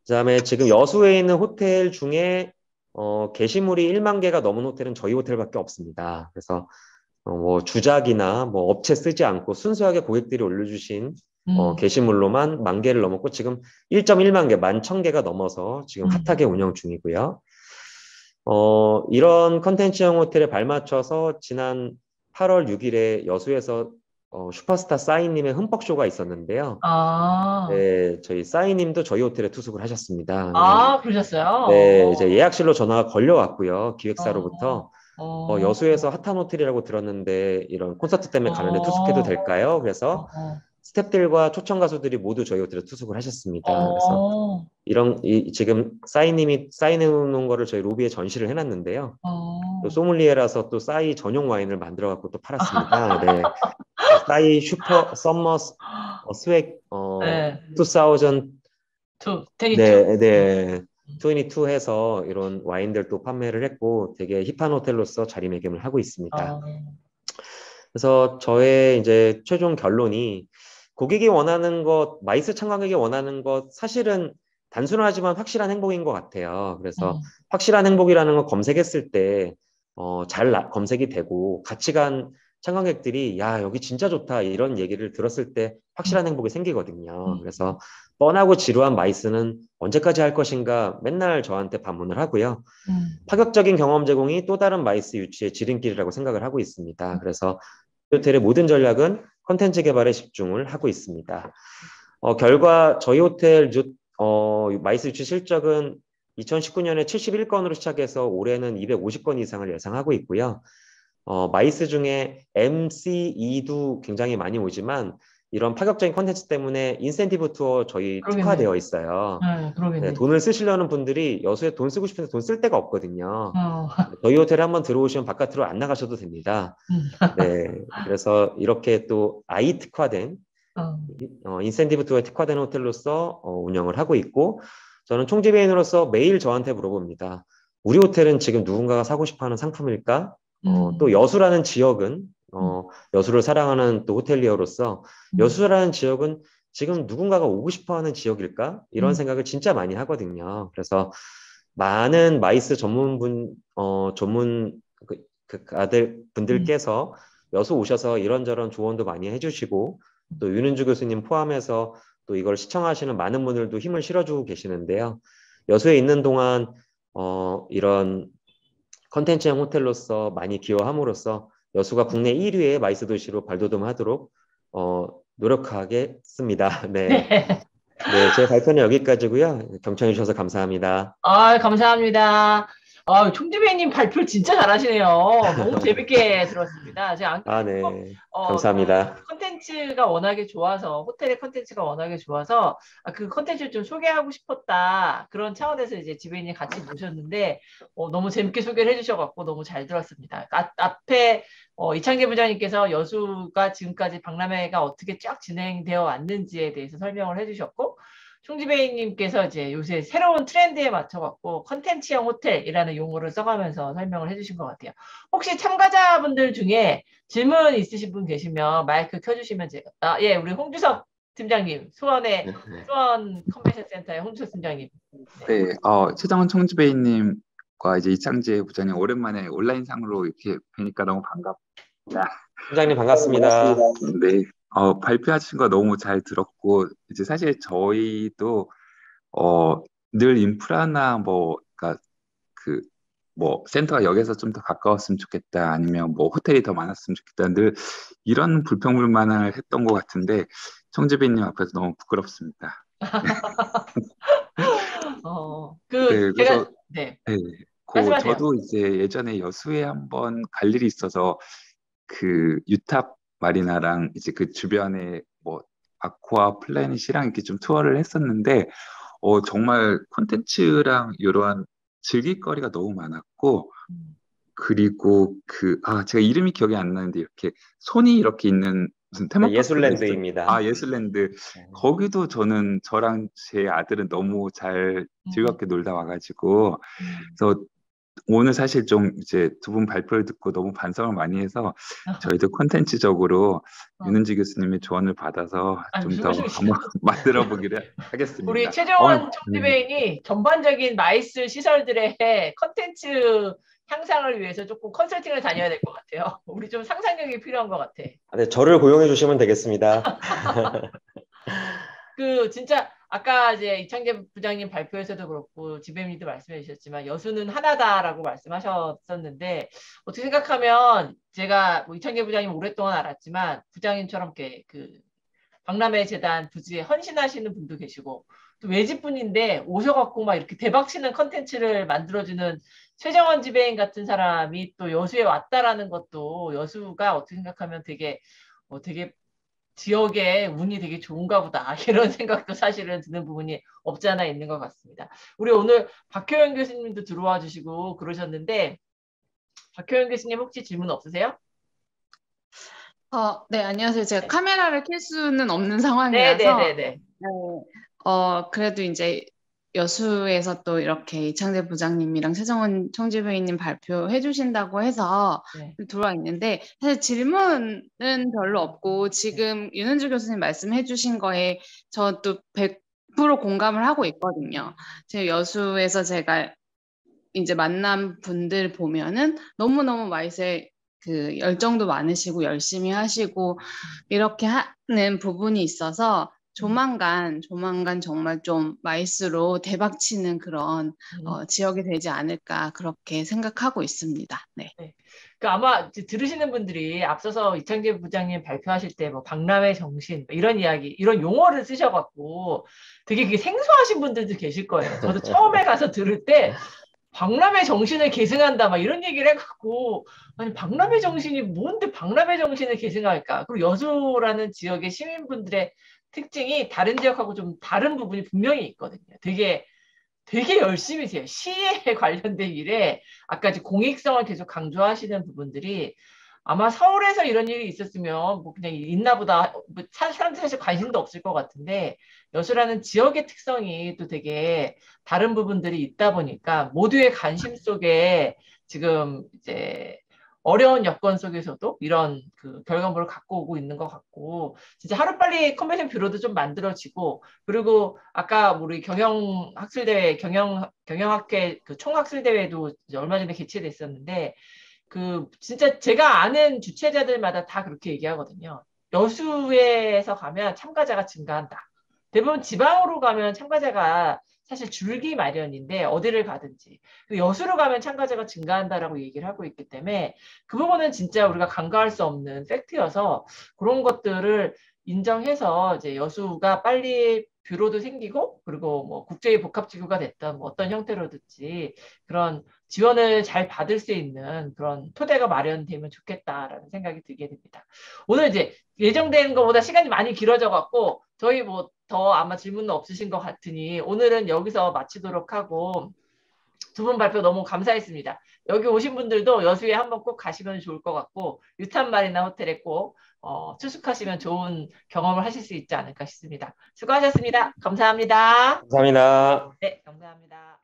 그다음에 지금 여수에 있는 호텔 중에 게시물이 1만 개가 넘은 호텔은 저희 호텔밖에 없습니다. 그래서 뭐 주작이나 뭐 업체 쓰지 않고 순수하게 고객들이 올려주신 게시물로만 10,000개를 넘었고 지금 1.1만 개, 11,000개가 넘어서 지금 핫하게 운영 중이고요. 이런 컨텐츠형 호텔에 발맞춰서 지난 8월 6일에 여수에서 슈퍼스타 싸이님의 흠뻑쇼가 있었는데요. 네, 저희 싸이님도 저희 호텔에 투숙을 하셨습니다. 그러셨어요? 네, 이제 예약실로 전화가 걸려왔고요. 기획사로부터. 여수에서 핫한 호텔이라고 들었는데 이런 콘서트 때문에 가는데 투숙해도 될까요? 그래서 스태프들과 초청 가수들이 모두 저희 호텔에 투숙을 하셨습니다. 그래서 지금 싸이님이 사인해 놓은 거를 저희 로비에 전시를 해놨는데요. 또 소믈리에라서 또 싸이 전용 와인을 만들어 갖고 또 팔았습니다. 네. 싸이 슈퍼 썸머 스웩 2000 네, 22 해서 이런 와인들도 판매를 했고 되게 힙한 호텔로서 자리매김을 하고 있습니다. 그래서 저의 이제 최종 결론이 고객이 원하는 것, 마이스 참가객이 원하는 것 사실은 단순하지만 확실한 행복인 것 같아요. 그래서 확실한 행복이라는 거 검색했을 때 잘 검색이 되고 같이 간 참가객들이 야 여기 진짜 좋다 이런 얘기를 들었을 때 확실한 행복이 생기거든요. 그래서 뻔하고 지루한 마이스는 언제까지 할 것인가 맨날 저한테 반문을 하고요. 파격적인 경험 제공이 또 다른 마이스 유치의 지름길이라고 생각을 하고 있습니다. 그래서 호텔의 모든 전략은 컨텐츠 개발에 집중을 하고 있습니다. 결과 저희 호텔 마이스 유치 실적은 2019년에 71건으로 시작해서 올해는 250건 이상을 예상하고 있고요. 마이스 중에 MC2도 굉장히 많이 오지만 이런 파격적인 컨텐츠 때문에 인센티브 투어 저희 특화되어 있어요. 네, 돈을 쓰시려는 분들이 여수에 돈 쓰고 싶은데 돈 쓸 데가 없거든요. 저희 호텔에 한번 들어오시면 바깥으로 안 나가셔도 됩니다. 네, 그래서 이렇게 또 아이 특화된 인센티브 투어에 특화된 호텔로서 운영을 하고 있고 저는 총지배인으로서 매일 저한테 물어봅니다. 우리 호텔은 지금 누군가가 사고 싶어하는 상품일까? 또 여수라는 지역은 여수를 사랑하는 또 호텔리어로서 여수라는 지역은 지금 누군가가 오고 싶어하는 지역일까? 이런 생각을 진짜 많이 하거든요. 그래서 많은 마이스 분들께서 여수 오셔서 이런저런 조언도 많이 해주시고 또 윤은주 교수님 포함해서 또 이걸 시청하시는 많은 분들도 힘을 실어주고 계시는데요. 여수에 있는 동안 이런 컨텐츠형 호텔로서 많이 기여함으로써 여수가 국내 1위의 마이스 도시로 발돋움하도록 노력하겠습니다. 네. 네, 제 발표는 여기까지고요. 경청해 주셔서 감사합니다. 감사합니다. 총지배님 발표 진짜 잘하시네요. 너무 재밌게 들었습니다. 제가 네. 감사합니다. 컨텐츠 컨텐츠가 워낙에 좋아서, 호텔의 컨텐츠가 워낙에 좋아서, 그 컨텐츠를 좀 소개하고 싶었다. 그런 차원에서 이제 지배인이 같이 모셨는데, 너무 재밌게 소개를 해주셔갖고 너무 잘 들었습니다. 앞에 이창재 부장님께서 여수가 지금까지 박람회가 어떻게 쫙 진행되어 왔는지에 대해서 설명을 해주셨고, 총지배인님께서 이제 요새 새로운 트렌드에 맞춰갖고 컨텐츠형 호텔이라는 용어를 써가면서 설명을 해주신 것 같아요. 혹시 참가자분들 중에 질문 있으신 분 계시면 마이크 켜주시면 제가, 예, 우리 홍주섭 팀장님, 네, 네. 수원 컨벤션 센터의 홍주섭 팀장님. 네, 최정원 총지배인님과 이제 이창재 부장님 오랜만에 온라인상으로 이렇게 뵈니까 너무 반갑습니다. 팀장님 반갑습니다. 네, 발표하신 거 너무 잘 들었고, 이제 사실 저희도, 늘 인프라나 그러니까 센터가 여기서 좀 더 가까웠으면 좋겠다, 아니면 호텔이 더 많았으면 좋겠다, 늘 이런 불평불만을 했던 것 같은데, 총지배인님 앞에서 너무 부끄럽습니다. 네, 그래서, 네. 네, 말씀하세요. 저도 이제 예전에 여수에 한번 갈 일이 있어서, 유탑 마리나랑 이제 그 주변에 아쿠아 플래닛이랑 이렇게 좀 투어를 했었는데, 정말 콘텐츠랑 이러한 즐길거리가 너무 많았고, 그리고 제가 이름이 기억이 안 나는데 이렇게 손이 이렇게 있는 무슨 테마파크가 예술랜드입니다. 예술랜드. 거기도 저랑 제 아들은 너무 잘 즐겁게 놀다 와가지고, 그래서 오늘 사실 좀 이제 두 분 발표를 듣고 너무 반성을 많이 해서 저희도 콘텐츠적으로 윤은지 교수님의 조언을 받아서 좀 더 한번 만들어 보기를 하겠습니다. 우리 최정원 총지배인이 전반적인 마이스 시설들의 콘텐츠 향상을 위해서 조금 컨설팅을 다녀야 될 것 같아요. 우리 좀 상상력이 필요한 것 같아. 네, 저를 고용해 주시면 되겠습니다. 진짜 아까 이제 이창재 부장님 발표에서도 그렇고 지배인님도 말씀해 주셨지만 여수는 하나다라고 말씀하셨었는데, 어떻게 생각하면 제가 이창재 부장님 오랫동안 알았지만 부장님처럼 이렇게 박람회 재단 부지에 헌신하시는 분도 계시고, 또 외집분인데 오셔갖고 막 이렇게 대박치는 컨텐츠를 만들어주는 최정원 지배인 같은 사람이 또 여수에 왔다라는 것도, 여수가 어떻게 생각하면 되게 지역의 운이 되게 좋은가 보다, 이런 생각도 사실은 드는 부분이 없지 않아 있는 것 같습니다. 우리 오늘 박효영 교수님도 들어와 주시고 그러셨는데, 박효영 교수님 혹시 질문 없으세요? 네, 안녕하세요. 제가 카메라를 켤 수는 없는 상황이라서, 네네네네. 그래도 이제 여수에서 또 이렇게 이창재 부장님이랑 최정원 총지배인님 발표해 주신다고 해서 들어와 있는데, 사실 질문은 별로 없고, 지금 윤은주 교수님 말씀해 주신 거에 저도 100% 공감을 하고 있거든요. 제 여수에서 제가 이제 만난 분들 보면은 너무너무 마이스에 열정도 많으시고 열심히 하시고 이렇게 하는 부분이 있어서 조만간 정말 좀 마이스로 대박치는 그런 지역이 되지 않을까 그렇게 생각하고 있습니다. 네. 아마 들으시는 분들이 앞서서 이창재 부장님 발표하실 때 박람회 정신 이런 이야기, 이런 용어를 쓰셔갖고 되게 그게 생소하신 분들도 계실 거예요. 저도 처음에 가서 들을 때 박람회 정신을 계승한다 막 이런 얘기를 해갖고, 아니 박람회 정신이 뭔데 박람회 정신을 계승할까? 그리고 여수라는 지역의 시민분들의 특징이 다른 지역하고 좀 다른 부분이 분명히 있거든요. 되게 열심히 세요. 시에 관련된 일에 아까 공익성을 계속 강조하시는 부분들이, 아마 서울에서 이런 일이 있었으면 그냥 있나 보다, 사람들 사실 관심도 없을 것 같은데, 여수라는 지역의 특성이 또 되게 다른 부분들이 있다 보니까 모두의 관심 속에 지금 이제 어려운 여건 속에서도 이런 결과물을 갖고 오고 있는 것 같고, 진짜 하루빨리 컨벤션 뷰로도 좀 만들어지고, 그리고 아까 우리 경영학술대회, 경영학회 총학술대회도 얼마 전에 개최됐었는데, 진짜 제가 아는 주최자들마다 다 그렇게 얘기하거든요. 여수에서 가면 참가자가 증가한다. 대부분 지방으로 가면 참가자가 사실 줄기 마련인데, 어디를 가든지 여수로 가면 참가자가 증가한다라고 얘기를 하고 있기 때문에, 그 부분은 진짜 우리가 간과할 수 없는 팩트여서, 그런 것들을 인정해서 이제 여수가 빨리 뷰로도 생기고 그리고 뭐 국제의 복합지구가 됐던 뭐 어떤 형태로든지 그런 지원을 잘 받을 수 있는 그런 토대가 마련되면 좋겠다라는 생각이 들게 됩니다. 오늘 이제 예정된 것보다 시간이 많이 길어져 갖고 저희 뭐 더 아마 질문은 없으신 것 같으니 오늘은 여기서 마치도록 하고 두 분 발표 너무 감사했습니다. 여기 오신 분들도 여수에 한번 꼭 가시면 좋을 것 같고 유탄 마리나 호텔에 꼭 투숙하시면 좋은 경험을 하실 수 있지 않을까 싶습니다. 수고하셨습니다. 감사합니다. 감사합니다. 네, 감사합니다.